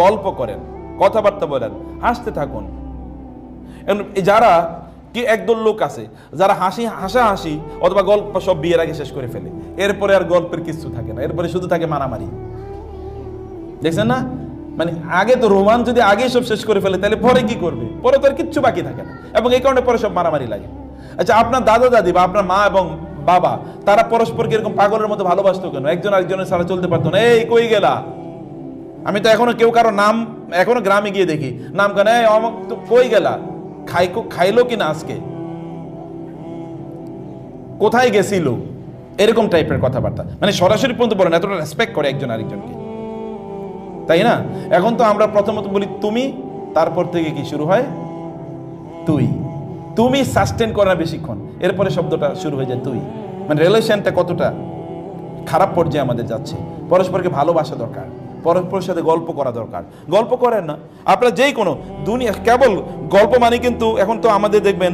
A: গল্প করেন, কথাবার্তা বলেন, হাসতে থাকুন। যারা কি একদল লোক আছে যারা হাসাহাসি অথবা গল্প সব বিয়ের আগে শেষ করে ফেলে, এরপরে আর গল্পের কিছু থাকে না, এরপরে শুধু থাকে মারামারি। দেখছেন না? মানে আগে তো রোমান যদি আগে সব শেষ করে ফেলে তাহলে পরে কি করবে? পরে তো আর কিচ্ছু বাকি থাকে না, এবং এই কারণে পরে সব মারামারি লাগে। আচ্ছা, আপনার দাদা দাদি বা আপনার মা এবং বাবা তারা পরস্পরকে এরকম পাগলের মতো ভালোবাসতো কেন? একজন আরেকজনের ছাড়া চলতে পারতো না। এই কই গেলা, আমি তো এখনো কেউ কারো নাম এখনো গ্রামে গিয়ে দেখি নাম কেন অমুক তো কই গেলা, খাইলো কিনা আজকে, কোথায় গেছিল, এরকম টাইপের কথাবার্তা, মানে সরাসরি পর্যন্ত বলেন, এতটা রেসপেক্ট করে একজন আরেকজনকে, তাই না? এখন তো আমরা প্রথমত বলি তুমি, তারপর থেকে কি শুরু হয় তুই। তুমি সাস্টেন করে না বেশিক্ষণ, এরপরে শব্দটা শুরু হয়ে যায় তুই। মানে রিলেশনটা কতটা খারাপ পর্যায়ে আমাদের যাচ্ছে। পরস্পরকে ভালোবাসা দরকার, পরস্পরের সাথে গল্প করা দরকার। গল্প করেন না আপনারা, যেই কোনো দুনিয়া কেবল গল্প মানে কিন্তু এখন তো আমাদের দেখবেন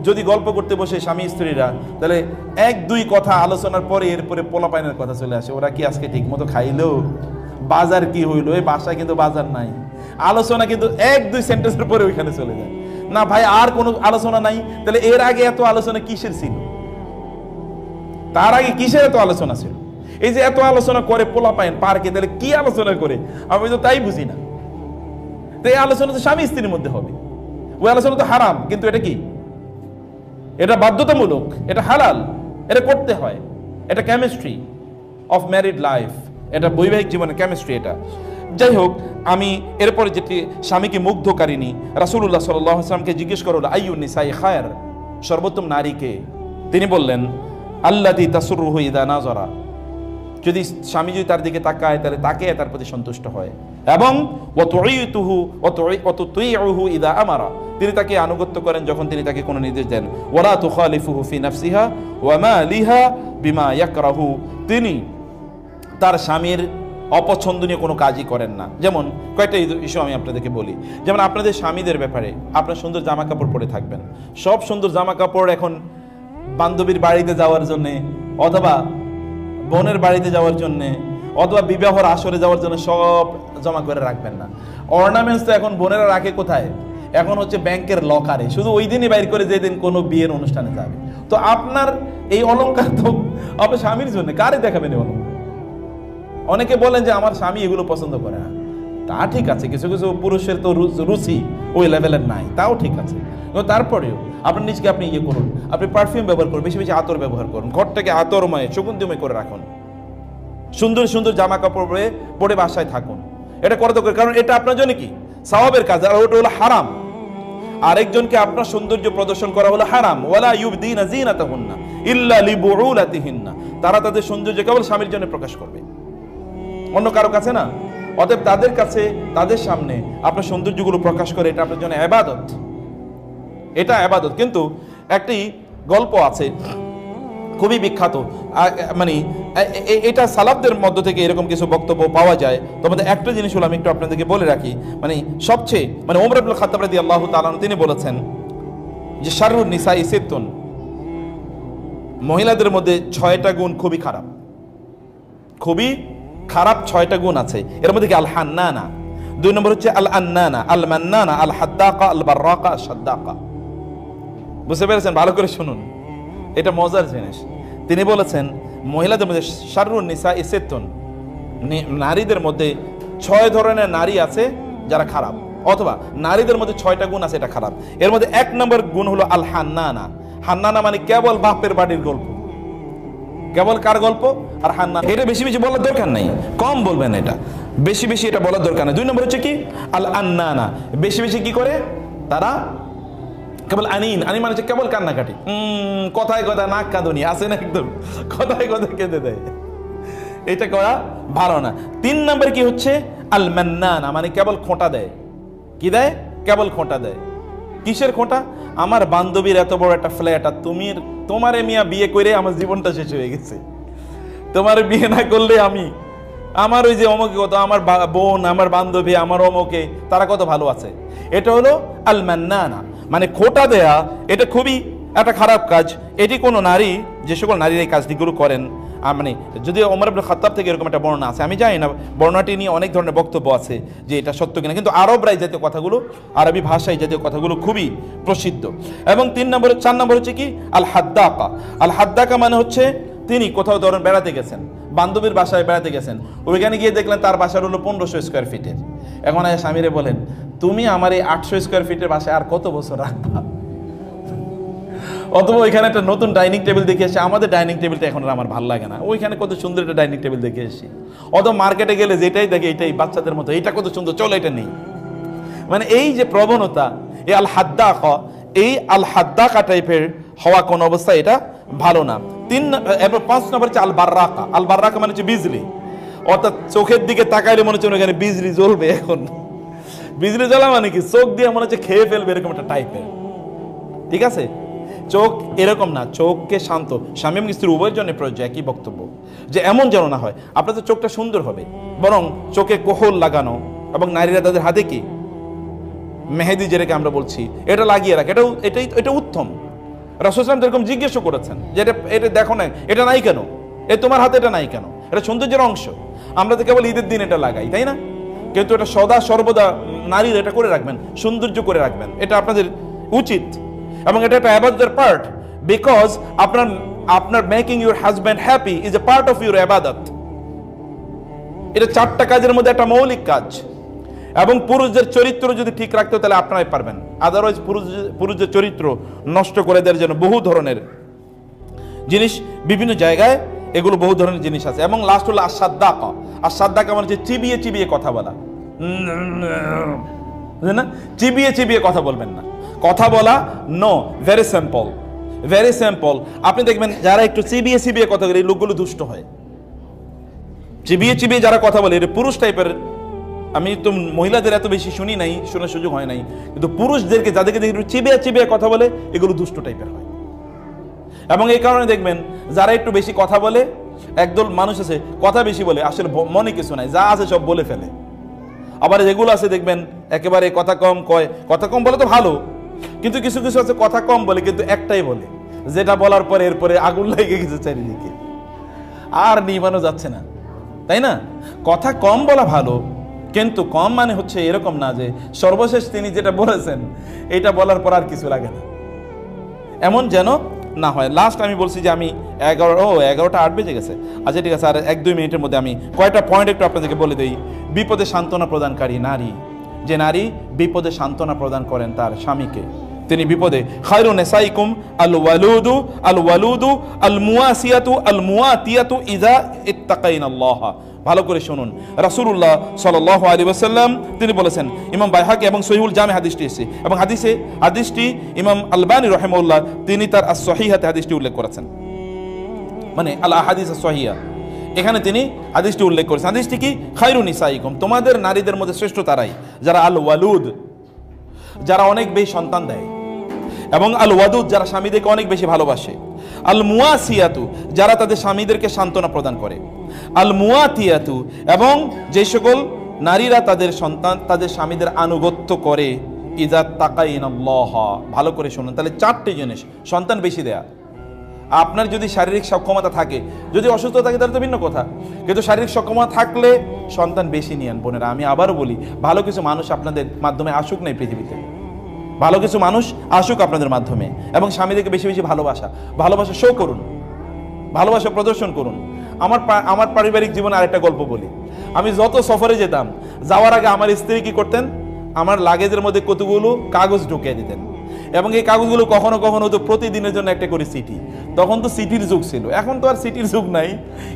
A: যদি গল্প করতে বসে স্বামী স্ত্রীরা, তাহলে এক দুই কথা আলোচনার পরে এরপরে পোলাপাইনের কথা চলে আসে। ওরা কি আজকে ঠিক মতো খাইলো, বাজার কি হইলো, এই বাসায় কিন্তু বাজার নাই, আলোচনা কিন্তু এক দুই সেন্টেন্সের পরে ওইখানে চলে যায়। না ভাই আর কোনো আলোচনা নাই, তাহলে এর আগে এত আলোচনা কিসের ছিল, তার আগে কিসের এত আলোচনা ছিল? এই যে এত আলোচনা করে পোলাপাইন পার্কে, তাহলে কি আলোচনা করে আমি তো তাই বুঝি না। তো এই আলোচনা তো স্বামী স্ত্রীর মধ্যে হবে, ওই আলোচনা তো হারাম, কিন্তু এটা কি, এটা বাধ্যতামূলক, এটা হালাল, এটা করতে হয়, এটা কেমিস্ট্রি অফ ম্যারিড লাইফ, এটা বৈবাহিক জীবনের কেমিস্ট্রি এটা। যাই হোক, আমি এরপরে যেটি স্বামীকে মুগ্ধকারিনী, রাসূলুল্লাহ সাল্লাল্লাহু আলাইহি ওয়াসাল্লামকে জিজ্ঞেস করল আইয়ুন নিসাই খায়র, সর্বোত্তম নারীকে? তিনি বললেন আল্লাতী তাসুররুহু ইযা নাযারা, যদি স্বামী যদি তার দিকে তাকায় তাহলে তাকে তার প্রতি সন্তুষ্ট হয়, এবং ওয়াতুতিউহু ইযা আমারা, তিনি তাকে আনুগত্য করেন যখন তিনি তাকে কোনো নির্দেশ দেন। ওয়ালা তুখালিফুহু ফি নাফসিহা ওয়া মালিহা বিমা ইয়াকরাহু, তিনি তার স্বামীর অপছন্দনীয় কোনো কাজই করেন না। যেমন কয়েকটা ইস্যু আমি আপনাদেরকে বলি, যেমন আপনাদের স্বামীদের ব্যাপারে আপনার সুন্দর জামা কাপড় পরে থাকবেন। সব সুন্দর জামা কাপড় এখন বান্ধবীর বাড়িতে যাওয়ার জন্যে, অথবা বোনের বাড়িতে যাওয়ার জন্যে, অথবা বিবাহর আসরে যাওয়ার জন্য সব জমা করে রাখবেন না। অর্নামেন্টস তো এখন বোনেরা রাখে কোথায়, এখন হচ্ছে ব্যাংকের লকারে, শুধু ওই দিনই বাইর করে যেদিন কোনো বিয়ের অনুষ্ঠানে যাবে। তো আপনার এই অলংকার তো আপনার স্বামীর জন্য, কারে দেখাবেন এই অলংকার? অনেকে বলেন যে আমার স্বামী এগুলো পছন্দ করে না, তা ঠিক আছে, কিছু কিছু পুরুষের তো রুচি ওই লেভেলের নাই, তাও ঠিক আছে, কিন্তু তারপরেও আপনার নিজকে আপনি ইয়ে করুন, আপনি পারফিউম ব্যবহার করুন, বেশি বেশি আতর ব্যবহার করুন, ঘরটাকে আতরময় সুগন্ধিময় করে রাখুন, সুন্দর সুন্দর জামা কাপড় পরে বাসায় থাকুন। এটা করা দরকার, কারণ এটা আপনার জন্য কি সওয়াবের কাজ, আর ওটা হলো হারাম। আরেকজনকে আপনার সৌন্দর্য প্রদর্শন করা হলো হারাম। ওয়ালা ইউবদিনা যিনাতাহুন্না ইল্লা লিবুউলাতিহিন্না, তারা তাদের সৌন্দর্য কেবল স্বামীর জন্য প্রকাশ করবে, অন্য কারো কাছে না। অতএব তাদের কাছে, তাদের সামনে আপনার সৌন্দর্যগুলো প্রকাশ করে, এটা আপনার জন্য ইবাদত, এটা ইবাদত। কিন্তু একটি গল্প আছে খুবই বিখ্যাত, মানে এটা সালাফদের মধ্য থেকে এরকম কিছু বক্তব্য পাওয়া যায়। তোমাদের একটা জিনিস হলো আমি একটু আপনাদেরকে বলে রাখি, মানে সবচেয়ে মানে ওমর ইবনুল খাত্তাব রাদিয়াল্লাহু তাআলা আনহু তিনি বলেছেন যে শাররুন নিসাই সিত্তুন, মহিলাদের মধ্যে 6টা গুণ খুবই খারাপ, খুবই খারাপ 6টা গুণ আছে। এর মধ্যে কি আল হান্নানা, 2 নম্বর হচ্ছে আল আন্নানা, আল মান্নানা, আল হাদ্দাকা, আল বাররাকা, সাদ্দাকা। বুঝতে পেরেছেন? ভালো করে শুনুন, এটা মজার জিনিস। তিনি বলেছেন মহিলাদের মধ্যে শাররুন নিসাই সিত্তুন, নারীদের মধ্যে 6 ধরনের নারী আছে যারা খারাপ, অথবা নারীদের মধ্যে 6টা গুণ আছে এটা খারাপ। এর মধ্যে 1 নম্বর গুণ হলো আল হান্নানা। হান্নানা মানে কেবল বাপের বাড়ির গল্প, কেবল কার গল্প? আর হান্নানা। এটা বেশি বেশি বলার দরকার নাই, কম বলবেন, এটা বেশি বেশি এটা বলার দরকার নেই। 2 নম্বর হচ্ছে কি আল আন্নানা, বেশি বেশি কি করে তারা কেবল আনিন, আনি মানে হচ্ছে কেবল কান্নাকাটি, কথায় কথায় নাক কাঁদুনি আছে না, একদম কথায় কথায় কেঁদে দেয়, এটা করা ভালো না। 3 নম্বর কি হচ্ছে আল মান্নানা, মানে কেবল খোঁটা দেয়। কি দেয়? কেবল খোঁটা দেয়। কিসের খোঁটা? আমার বান্ধবীর এত বড় একটা ফ্ল্যাট, আর তোমারে মিয়া বিয়ে করে আমার জীবনটা শেষ হয়ে গেছে, তোমার বিয়ে না করলে আমার ওই যে অমুকে কত, আমার বোন, আমার বান্ধবী, আমার অমুকে, তারা কত ভালো আছে। এটা হলো আল মান্নানা, মানে খোঁটা দেয়া। এটা খুবই একটা খারাপ কাজ। এটি কোনো নারী, যে সকল নারীর এই কাজটিগুলো করেন, মানে যদিও ওমর ইবনে খাত্তাব থেকে এরকম একটা বর্ণনা আছে, আমি জানি না বর্ণনাটি নিয়ে অনেক ধরনের বক্তব্য আছে যে এটা সত্য কিনা, কিন্তু আরবরাই জাতীয় কথাগুলো, আরবি ভাষায় জাতীয় কথাগুলো খুবই প্রসিদ্ধ। এবং 4 নম্বর হচ্ছে কি আল হাদ্দাকা। আল হাদ্দাকা মানে হচ্ছে তিনি কোথাও ধরেন বেড়াতে গেছেন, বান্ধবীর বাসায় বেড়াতে গেছেন, ওইখানে গিয়ে দেখলেন তার বাসার হলো 1500 স্কোয়ার ফিটের। এখন স্বামীরে বলেন তুমি আমার এই 800 স্কোয়ার ফিটের বাসায় আর কত বছর রাখবা? অথবা ওইখানে একটা নতুন ডাইনিং টেবিল দেখে এসে আমাদের ডাইনিং টেবিলটা এখন আর আমার ভালো লাগে না, ওইখানে কত সুন্দর একটা ডাইনিং টেবিল দেখে এসেছি। অথবা মার্কেটে গেলে যেটাই দেখে এটাই বাচ্চাদের মতো, এটা কত সুন্দর, চলো এটা নেই। মানে এই যে প্রবণতা, এই আল হাদ্দাকা, এই আল হাদ্দাকা টাইপের হওয়া কোন অবস্থায় এটা ভালো না। এরপর 5 নম্বর হচ্ছে আল বাররাকা। আল বাররাকা মানে হচ্ছে বিজলি, অর্থাৎ চোখের দিকে তাকাইলে মনে হচ্ছে ওখানে বিজলি জ্বলবে। এখন বিজলি জ্বলা মানে কি, চোখ দিয়ে মনে হচ্ছে খেয়ে ফেলবে এরকম একটা টাইপের, ঠিক আছে? চোখ এরকম না, চোখকে শান্ত। স্বামী এবং স্ত্রী উভয়ের জন্য প্রয়োজন একই বক্তব্য, যে এমন যেন না হয় আপনাদের চোখটা সুন্দর হবে, বরং চোখে কোহল লাগানো, এবং নারীরা তাদের হাতে কি মেহেদি যেটাকে আমরা বলছি এটা লাগিয়ে রাখে, এটা উত্তম। রাসূল সাল্লাল্লাহু আলাইহি ওয়াসাল্লাম এরকম জিজ্ঞেস করেছেন যে এটা দেখো না, এটা নাই কেন, তোমার হাতে এটা নাই কেন? এটা সৌন্দর্যের অংশ। আমরা তো কেবল ঈদের দিন এটা লাগাই, তাই না? কিন্তু এটা সদা সর্বদা নারীরা এটা করে রাখবেন, সৌন্দর্য করে রাখবেন, এটা আপনাদের উচিত। এবং এটা একটা ইবাদতের পার্ট, বিকজ আপনার making your husband happy is a part of your ইবাদত। এটা 4টা কাজের মধ্যে একটা মৌলিক কাজ। এবং পুরুষদের চরিত্র যদি ঠিক রাখতে তাহলে আপনারাই পারবেন, আদারওয়াইজ পুরুষদের চরিত্র নষ্ট করে দেওয়ার জন্য বহু ধরনের জিনিস বিভিন্ন জায়গায়, এগুলো বহু ধরনের জিনিস আছে। এবং লাস্ট হলো আসাদ্দাকা। আসাদ্দাকা মানে হচ্ছে চিবিয়ে চিবিয়ে কথা বলা, বুঝলেন না? চিবিয়ে চিবিয়ে কথা বলবেন না, কথা বলা no, very simple, very simple. আপনি দেখবেন যারা একটু চিবিয়ে চিবিয়ে কথা বলে এই লোকগুলো দুষ্ট হয়। চিবিয়ে চিবিয়ে যারা কথা বলে এটা পুরুষ টাইপের। আমি তো মহিলাদের এত বেশি শুনি নাই, শোনার সুযোগ হয় নাই, কিন্তু পুরুষদেরকে যাদেরকে দেখি চিবিয়ে চিবিয়ে কথা বলে এগুলো দুষ্ট টাইপের হয়। এবং এই কারণে দেখবেন যারা একটু বেশি কথা বলে, একদল মানুষ আছে কথা বেশি বলে, আসলে মনে কিছু নাই, যা আছে সব বলে ফেলে। আবার যেগুলো আছে দেখবেন একেবারে কথা কম কয়, কথা কম বলে তো ভালো, কিন্তু কিছু কিছু আছে কথা কম বলে কিন্তু একটাই বলে, যেটা বলার পরে এরপরে আগুন লেগে গেছে চারিদিকে, আর নিভানো যাচ্ছে না, তাই না? কথা কম বলা ভালো, কিন্তু কম মানে হচ্ছে এরকম না যে সর্বশেষ তিনি যেটা বলেছেন এটা বলার পর আর কিছু লাগে না, এমন যেন না হয়। লাস্ট আমি বলছি যে আমি 11টা 8 বেজে গেছে। আচ্ছা ঠিক আছে, আর 1-2 মিনিটের মধ্যে আমি কয়টা পয়েন্ট একটু আপনাদেরকে বলে দিই। বিপদে সান্ত্বনা প্রদানকারী নারী, যে নারী বিপদে সান্ত্বনা প্রদান করেন তার স্বামীকে, তিনি বিপদে খায়রু নিসাইকুম আল ওয়ালুদু আল মুয়াসিয়াতু আল মুয়াতিয়াতু ইযা ইত্তাকাইনাল্লাহ। ভালো করে শুনুন, রাসূলুল্লাহ সাল্লাল্লাহু আলাইহি ওয়াসাল্লাম তিনি বলেছেন, ইমাম বাইহাকি এবং সহিহুল জামি হাদিসটি এসেছে, এবং হাদিসটি ইমাম আলবানী রাহিমাহুল্লাহ তিনি তার আস-সহিহাতে হাদিসটি উল্লেখ করেছেন, মানে আল আহাদিস আস-সহিহা, এখানে তিনি হাদিসটি উল্লেখ করেছেন। হাদিসটি কি? খায়রু নিসাইকুম, তোমাদের নারীদের মধ্যে শ্রেষ্ঠ তারাই যারা আল ওয়ালুদ, যারা অনেক বেশি সন্তান দেয়, এবং আল ওয়াদুদ, যারা স্বামীদেরকে অনেক বেশি ভালোবাসে, আল মুয়াসিয়াতু, যারা তাদের স্বামীদেরকে সান্ত্বনা প্রদান করে, আল মুয়াতিয়াতু, এবং যে সকল নারীরা তাদের স্বামীদের আনুগত্য করে, ইযা তাকাইনাল্লাহ। ভালো করে শুনুন, তাহলে 4টি জিনিস। সন্তান বেশি দেয়া, আপনার যদি শারীরিক সক্ষমতা থাকে, যদি অসুস্থ থাকে তাহলে তো ভিন্ন কথা, কিন্তু শারীরিক সক্ষমতা থাকলে সন্তান বেশি নিয়েন। বোনেরা, আমি আবারও বলি, ভালো কিছু মানুষ আপনাদের মাধ্যমে আসুক না এই পৃথিবীতে, ভালো কিছু মানুষ আসুক আপনাদের মাধ্যমে, এবং স্বামীদেরকে বেশি বেশি ভালোবাসা শো করুন, ভালোবাসা প্রদর্শন করুন। আমার পারিবারিক জীবনে আরেকটা গল্প বলি। আমি যত সফরে যেতাম, যাওয়ার আগে আমার স্ত্রী কি করতেন, আমার লাগেজের মধ্যে কতগুলো কাগজ ঢুকিয়ে দিতেন, এবং এই কাগজগুলো কখনো কখনো তো প্রতিদিনের জন্য একটা করে চিঠি। তখন তো চিঠির যুগ ছিল, এখন তো আর চিঠির যুগ নাই,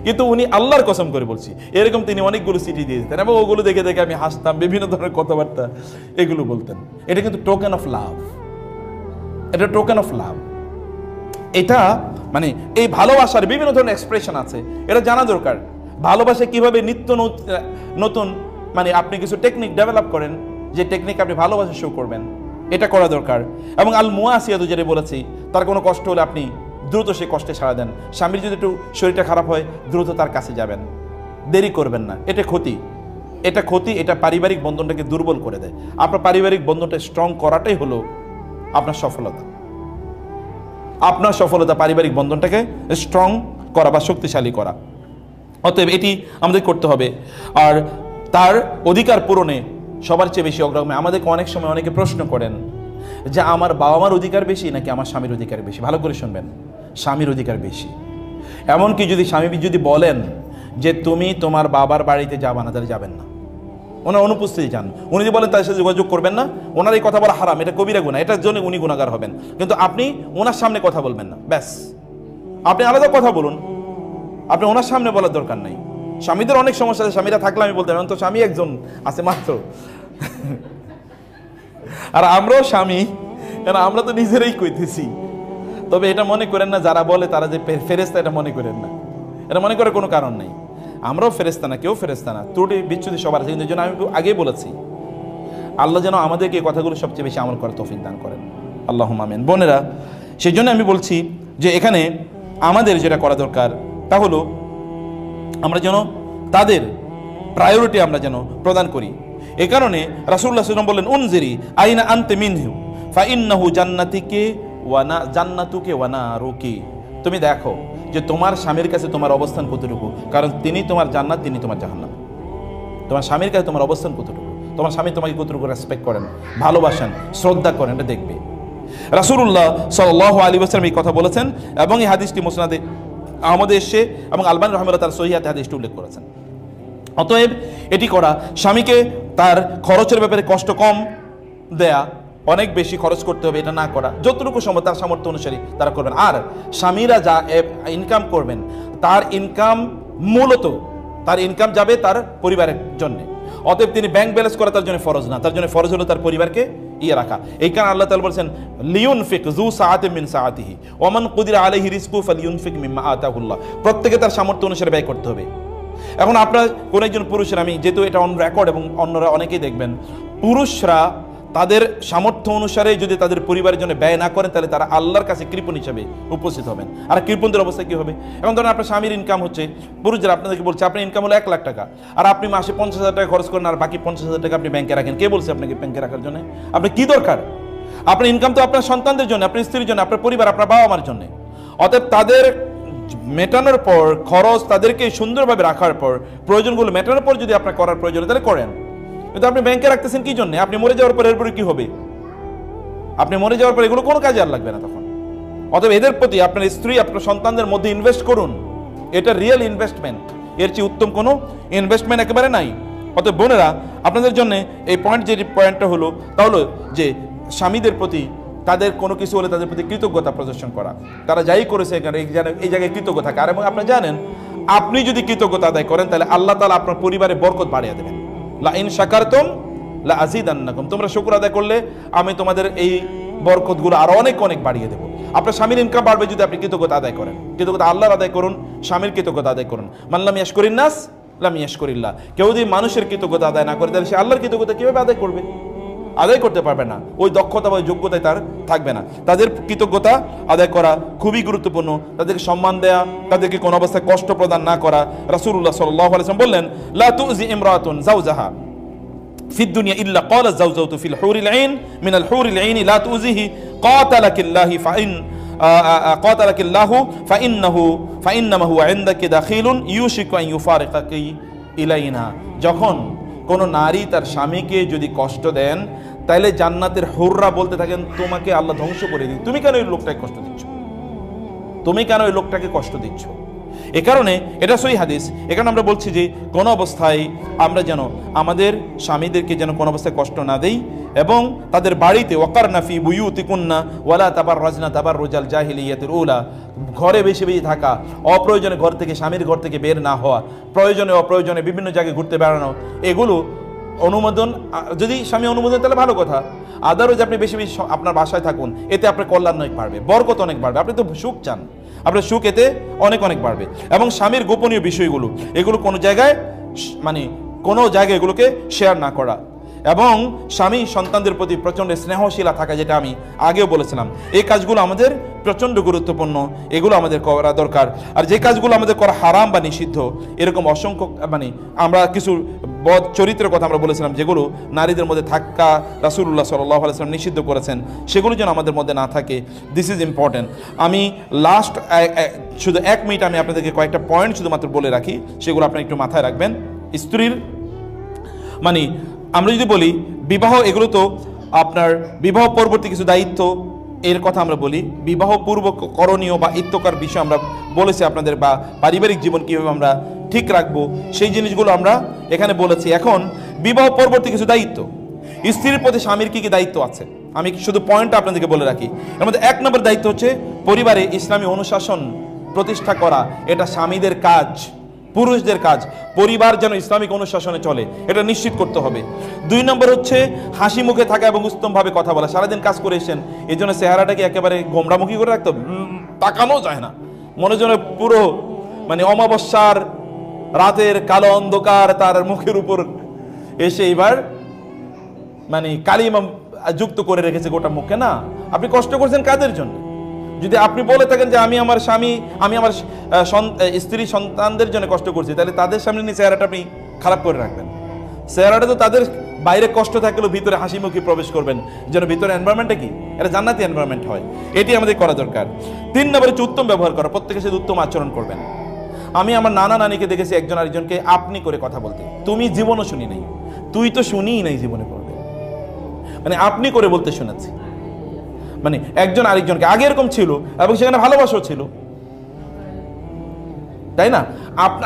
A: কিন্তু উনি আল্লাহর কসম করে বলছি এরকম তিনি অনেকগুলো চিঠি দিয়ে দিতেন, এবং ওগুলো দেখে দেখে আমি হাসতাম, বিভিন্ন ধরনের কথাবার্তা এগুলো বলতেন। এটা কিন্তু টোকেন অফ লাভ, এটা টোকেন অফ লাভ। এটা মানে এই ভালোবাসার বিভিন্ন ধরনের এক্সপ্রেশন আছে, এটা জানা দরকার। ভালোবাসা কিভাবে নিত্য নতুন, মানে আপনি কিছু টেকনিক ডেভেলপ করেন, যে টেকনিক আপনি ভালোবাসা শো করবেন, এটা করা দরকার। এবং আল মুয়াসিয়াতু, যেটা বলেছি, তার কোনো কষ্ট হলে আপনি দ্রুত সেই কষ্টে সাড়া দেন। স্বামীর যদি একটু শরীরটা খারাপ হয়, দ্রুত তার কাছে যাবেন, দেরি করবেন না। এটা ক্ষতি, এটা পারিবারিক বন্ধনটাকে দুর্বল করে দেয়। আপনার পারিবারিক বন্ধনটা স্ট্রং করাটাই হলো আপনার সফলতা। আপনার সফলতা পারিবারিক বন্ধনটাকে স্ট্রং করা বা শক্তিশালী করা। অতএব এটি আমাদের করতে হবে। আর তার অধিকার পূরণে সবার চেয়ে বেশি অগ্রগামী। আমাদেরকে অনেক সময় অনেকে প্রশ্ন করেন যে আমার বাবা মার অধিকার বেশি নাকি আমার স্বামীর অধিকার বেশি। ভালো করে শুনবেন, স্বামীর অধিকার বেশি। এমনকি যদি স্বামী যদি বলেন যে তুমি তোমার বাবার বাড়িতে যাবা না, তাহলে যাবেন না। ওনার অনুপস্থিতি চান। উনি যদি বলেন তার সাথে যোগাযোগ করবেন না, ওনার এই কথা বলা হারাম, এটা কবিরা গুনাহ, এটার জন্য উনি গুনাহগার হবেন। কিন্তু আপনি ওনার সামনে কথা বলবেন না, ব্যাস। আপনি আলাদা কথা বলুন, আপনি ওনার সামনে বলার দরকার নাই। স্বামীদের অনেক সমস্যা আছে, স্বামীরা থাকলে আমি বলতে পারি, তো স্বামী একজন আছে মাত্র। আর আমরাও স্বামী, কারণ আমরা তো নিজেরাই কইতেছি। তবে এটা মনে করেন না যারা বলে তারা যে ফেরেশতা, এটা মনে করেন না, এটা মনে করার কোনো কারণ নেই। আমরাও ফেরেশতা না, কেউ ফেরেশতা না, ত্রুটি বিচ্যুতি সবার আছে। কিন্তু এই জন্য আমি আগেই বলেছি, আল্লাহ যেন আমাদেরকে এই কথাগুলো সবচেয়ে বেশি আমল করার তৌফিক দান করেন, আল্লাহুম্মা আমিন। বোনেরা, সেই জন্য আমি বলছি যে এখানে আমাদের যেটা করা দরকার তা হলো আমরা যেন তাদের প্রায়োরিটি আমরা যেন প্রদান করি। এই কারণে রাসূলুল্লাহ সাল্লাল্লাহু আলাইহি ওয়াসাল্লাম বললেন, উনজিরি আইনা আনতে মিনহু ফাইন্নাহু জান্নাতিকে ওয়ানা জান্নাতুকে ওয়ানা রুকি। তুমি দেখো যে তোমার স্বামীর কাছে তোমার অবস্থান কতটুকু, কারণ তিনি তোমার জান্নাত, তিনি তোমার জাহান্নাম। তোমার স্বামীর কাছে তোমার অবস্থান কতটুকু, তোমার স্বামী তোমাকে কতটুকু রেসপেক্ট করেন, ভালোবাসেন, শ্রদ্ধা করেন, এটা দেখবে। রাসূলুল্লাহ সাল্লাল্লাহু আলাইহি ওয়াসাল্লাম এই কথা বলেছেন এবং এই হাদিসটি মুসনাদে আহমদে এসে এবং আলবানী রাহিমাহুল্লাহ তার সহিহাতে হাদিসটি উল্লেখ করেছেন। অতএব এটি করা, স্বামীকে তার খরচের ব্যাপারে কষ্ট কম দেয়া, অনেক বেশি খরচ করতে হবে এটা না করা, যতটুকু সম্ভব তার সামর্থ্য অনুসারে তারা করবেন। আর স্বামীরা যা ইনকাম করবেন, তার ইনকাম মূলত তার ইনকাম যাবে তার পরিবারের জন্য। অতএব তিনি ব্যাংক ব্যালেন্স করা তার জন্য ফরজ না, তার জন্য ফরজ হলো তার পরিবারকে রাখা। এই কারণে আল্লাহ তাআলা বলেছেন, লিয়ুনফিক যু সাআতিন মিন সাআতিহি ওয়া মান কুদিরা আলাইহি রিজকু ফালিয়ুনফিক মিম্মা আতাহুল্লাহ। প্রত্যেকে তার সামর্থ্য অনুসারে ব্যয় করতে হবে। এখন আপনার কোন একজন পুরুষের, আমি যেহেতু এটা অন রেকর্ড এবং অন্যরা অনেকেই দেখবেন, পুরুষরা তাদের সামর্থ্য অনুসারে যদি তাদের পরিবারের জন্য ব্যয় না করেন, তাহলে তারা আল্লাহর কাছে কৃপণ হিসেবে উপস্থিত হবেন। আর কৃপণদের অবস্থা কি হবে? এখন ধরেন আপনার স্বামীর ইনকাম হচ্ছে, পুরুষরা আপনাদেরকে বলছে আপনার ইনকাম হলো 1 লাখ টাকা, আর আপনি মাসে 50,000 টাকা খরচ করেন, আর বাকি 50,000 টাকা আপনি ব্যাংকে রাখেন। কে বলছে আপনাকে ব্যাংকে রাখার জন্য? আপনার কি দরকার? আপনার ইনকাম তো আপনার সন্তানদের জন্য, আপনার স্ত্রীর জন্য, আপনার পরিবার, আপনার বাবা মার জন্য। অতএব তাদের মেটানোর পর, খরচ তাদেরকে সুন্দরভাবে রাখার পর, প্রয়োজনগুলো মেটানোর পর যদি আপনার করার প্রয়োজন তাহলে করেন। কিন্তু আপনি ব্যাংকে রাখতেছেন কি জন্য? আপনি মরে যাওয়ার পর এরপরে কি হবে? আপনি মরে যাওয়ার পর এগুলো কোনো কাজে আর লাগবে না তখন। অতএব এদের প্রতি আপনার স্ত্রী, আপনার সন্তানদের মধ্যে ইনভেস্ট করুন, এটা রিয়েল ইনভেস্টমেন্ট, এর চেয়ে উত্তম কোনো ইনভেস্টমেন্ট একেবারে নাই। অতএব বোনেরা, আপনাদের জন্য এই পয়েন্টটা হলো তা হলো যে স্বামীদের প্রতি তাদের কোনো কিছু হলে তাদের প্রতি কৃতজ্ঞতা প্রদর্শন করা, তারা যাই করেছে এই জায়গায় কৃতজ্ঞ থাকা। আর এবং আপনি জানেন, আপনি যদি কৃতজ্ঞতা আদায় করেন তাহলে আল্লাহ তাআলা আপনার পরিবারে বরকত বাড়িয়ে দেবেন। লা ইন শাকারতুম লা আযীদান্নাকুম, তোমরা শুকর আদায় করলে আমি তোমাদের এই বরকতগুলো আরো অনেক অনেক বাড়িয়ে দেবো। আপনার স্বামীর ইনকাম বাড়বে যদি আপনি কৃতজ্ঞতা আদায় করেন। কৃতজ্ঞতা আল্লাহর আদায় করুন, স্বামীর কৃতজ্ঞতা আদায় করুন। মান লাম ইয়াশকুরিন নাস লাম ইয়াশকুরিল্লাহ। কেউ যদি মানুষের কৃতজ্ঞতা আদায় না করে, তাহলে সে আল্লাহর কৃতজ্ঞতা কিভাবে আদায় করবে? আদায় করতে পারবে না, ওই দক্ষতা বা যোগ্যতায় তার থাকবে না। তাদের কৃতজ্ঞতা আদায় করা খুবই গুরুত্বপূর্ণ, তাদেরকে সম্মান দেয়া, তাদেরকে কোনো অবস্থায় কষ্ট প্রদান না করা। রাসূলুল্লাহ সাল্লাল্লাহু আলাইহি ওয়াসাল্লাম বললেন, লা তুজি ইমরাতুন যাওজাহা ফিদ দুনিয়া ইল্লা ক্বালা যাওজাতু ফিল হুরিল আইন মিনাল হুরিল আইনি লা তুজিহি ক্বাতালাকিল্লাহি ফাইন ক্বাতালাকিল্লাহু ফাইন্নামা হুয়া ইনদাকি দাখিলুন ইউশিকু আন ইউফারিকাকি ইলাইনা। যখন কোনো নারী তার স্বামীকে যদি কষ্ট দেন, তাহলে জান্নাতের হুররা বলতে থাকেন, তোমাকে আল্লাহ ধ্বংস করে দিন, তুমি কেন ওই লোকটাকে কষ্ট দিচ্ছ, তুমি কেন ওই লোকটাকে কষ্ট দিচ্ছ। এ কারণে এটা সহিহ হাদিস। এখানে আমরা বলছি যে কোনো অবস্থায় আমরা যেন আমাদের স্বামীদেরকে যেন কোনো অবস্থায় কষ্ট না দেই, এবং তাদের বাড়িতে ওয়াকারনা ফি বুয়ুতিকুন্না ওয়ালা তাবাররাজনা তাবাররুজাল জাহিলিয়াতিল উলা, ঘরে বেশি বেশি থাকা, অপ্রয়োজনে ঘর থেকে, স্বামীর ঘর থেকে বের না হওয়া, প্রয়োজনে অপ্রয়োজনে বিভিন্ন জায়গায় ঘুরতে বেড়ানো, এগুলো অনুমোদন, যদি স্বামী অনুমোদন তাহলে ভালো কথা। আদারওয়াইজ আপনি বেশি বেশি আপনার বাসায় থাকুন, এতে আপনার কল্যাণ অনেক বাড়বে, বরকত অনেক বাড়বে। আপনি তো সুখ চান, আপনার সুখ এতে অনেক অনেক বাড়বে। এবং স্বামীর গোপনীয় বিষয়গুলো, এগুলো কোনো জায়গায় এগুলোকে শেয়ার না করা, এবং স্বামী সন্তানদের প্রতি প্রচণ্ড স্নেহশীলা থাকা, যেটা আমি আগেও বলেছিলাম। এই কাজগুলো আমাদের প্রচণ্ড গুরুত্বপূর্ণ, এগুলো আমাদের করা দরকার। আর যে কাজগুলো আমাদের করা হারাম বা নিষিদ্ধ, এরকম অসংখ্য আমরা কিছু বদ চরিত্রের কথা আমরা বলেছিলাম, যেগুলো নারীদের মধ্যে থাকা রাসূলুল্লাহ সাল্লাল্লাহু আলাইহি ওয়াসাল্লাম নিষিদ্ধ করেছেন, সেগুলো যেন আমাদের মধ্যে না থাকে। This is important. আমি লাস্ট শুধু 1 মিনিট আমি আপনাদেরকে কয়েকটা পয়েন্ট শুধুমাত্র বলে রাখি, সেগুলো আপনি একটু মাথায় রাখবেন। স্ত্রীর আমরা যদি বলি বিবাহ, এগুলো তো আপনার বিবাহ পরবর্তী কিছু দায়িত্ব, এর কথা আমরা বলি। বিবাহ পূর্ব করণীয় বা ইত্যকার বিষয় আমরা বলেছি আপনাদের, বা পারিবারিক জীবন কীভাবে আমরা ঠিক রাখবো, সেই জিনিসগুলো আমরা এখানে বলেছি। এখন বিবাহ পরবর্তী কিছু দায়িত্ব, স্ত্রীর প্রতি স্বামীর কি কি দায়িত্ব আছে, আমি শুধু পয়েন্টটা আপনাদেরকে বলে রাখি। এর মধ্যে 1 নম্বর দায়িত্ব হচ্ছে পরিবারে ইসলামী অনুশাসন প্রতিষ্ঠা করা। এটা স্বামীদের কাজ, পুরুষদের কাজ। পরিবার যেন ইসলামিক অনুশাসনে চলে, এটা নিশ্চিত করতে হবে। 2 নম্বর হচ্ছে হাসি মুখে থাকা এবং উত্তমভাবে কথা বলা। সারাদিন কাজ করে এসেছেন, এই জন্য চেহারাটাকে একেবারে গোমরামুখী করে রাখতে হবে, তাকানো যায় না, মনে যেন পুরো মানে অমাবস্যার রাতের কালো অন্ধকার তার মুখের উপর এসে এবার মানে কালিমা যুক্ত করে রেখেছে গোটা মুখে। না, আপনি কষ্ট করছেন কাদের জন্য? যদি আপনি বলে থাকেন যে আমি আমার স্বামী, আমি আমার স্ত্রী সন্তানদের জন্য কষ্ট করছি, তাহলে তাদের সামনে নিয়ে চেহারাটা আপনি খারাপ করে রাখবেন। চেহারাটা তো তাদের বাইরে কষ্ট থাকলেও ভিতরে হাসি মুখে প্রবেশ করবেন, যেন ভিতরে এনভায়রনমেন্টটা কি এটা জান্নাতি এনভায়রনমেন্ট হয়। এটি আমাদের করা দরকার। 3 নম্বরে হচ্ছে উত্তম ব্যবহার করা, প্রত্যেকের সাথে উত্তম আচরণ করবেন। আমি আমার নানা নানিকে দেখেছি একজন আরেকজনকে আপনি করে কথা বলতে, তুমি জীবনও শুনি নাই, তুই তো শুনিই নাই জীবনে করবে, মানে আপনি করে বলতে শুনেছি। মানে একজন আরেকজনকে, আগে এরকম ছিল এবং সেখানে ভালোবাসাও ছিল, তাই না?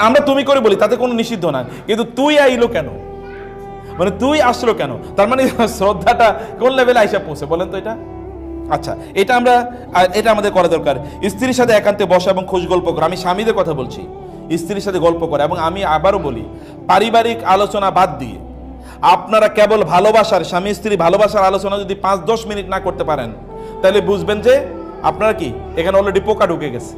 A: আমরা তুমি করে বলি, তাতে কোনো নিষিদ্ধ না, কিন্তু তুই আইলো কেন, মানে তুই আসলো কেন, তার মানে শ্রদ্ধাটা কোন লেভেলে আইসা পৌঁছে বলেন তো এটা। আচ্ছা, এটা আমাদের করা দরকার। স্ত্রীর সাথে একান্তে বসা এবং খোঁজ গল্প করা। আমি স্বামীদের কথা বলছি, স্ত্রীর সাথে গল্প করা। এবং আমি আবারও বলি, পারিবারিক আলোচনা বাদ দিয়ে আপনারা কেবল ভালোবাসার, স্বামী স্ত্রী ভালোবাসার আলোচনা যদি 5-10 মিনিট না করতে পারেন, তাহলে বুঝবেন যে আপনারা কি এখানে অলরেডি পোকা ঢুকে গেছে।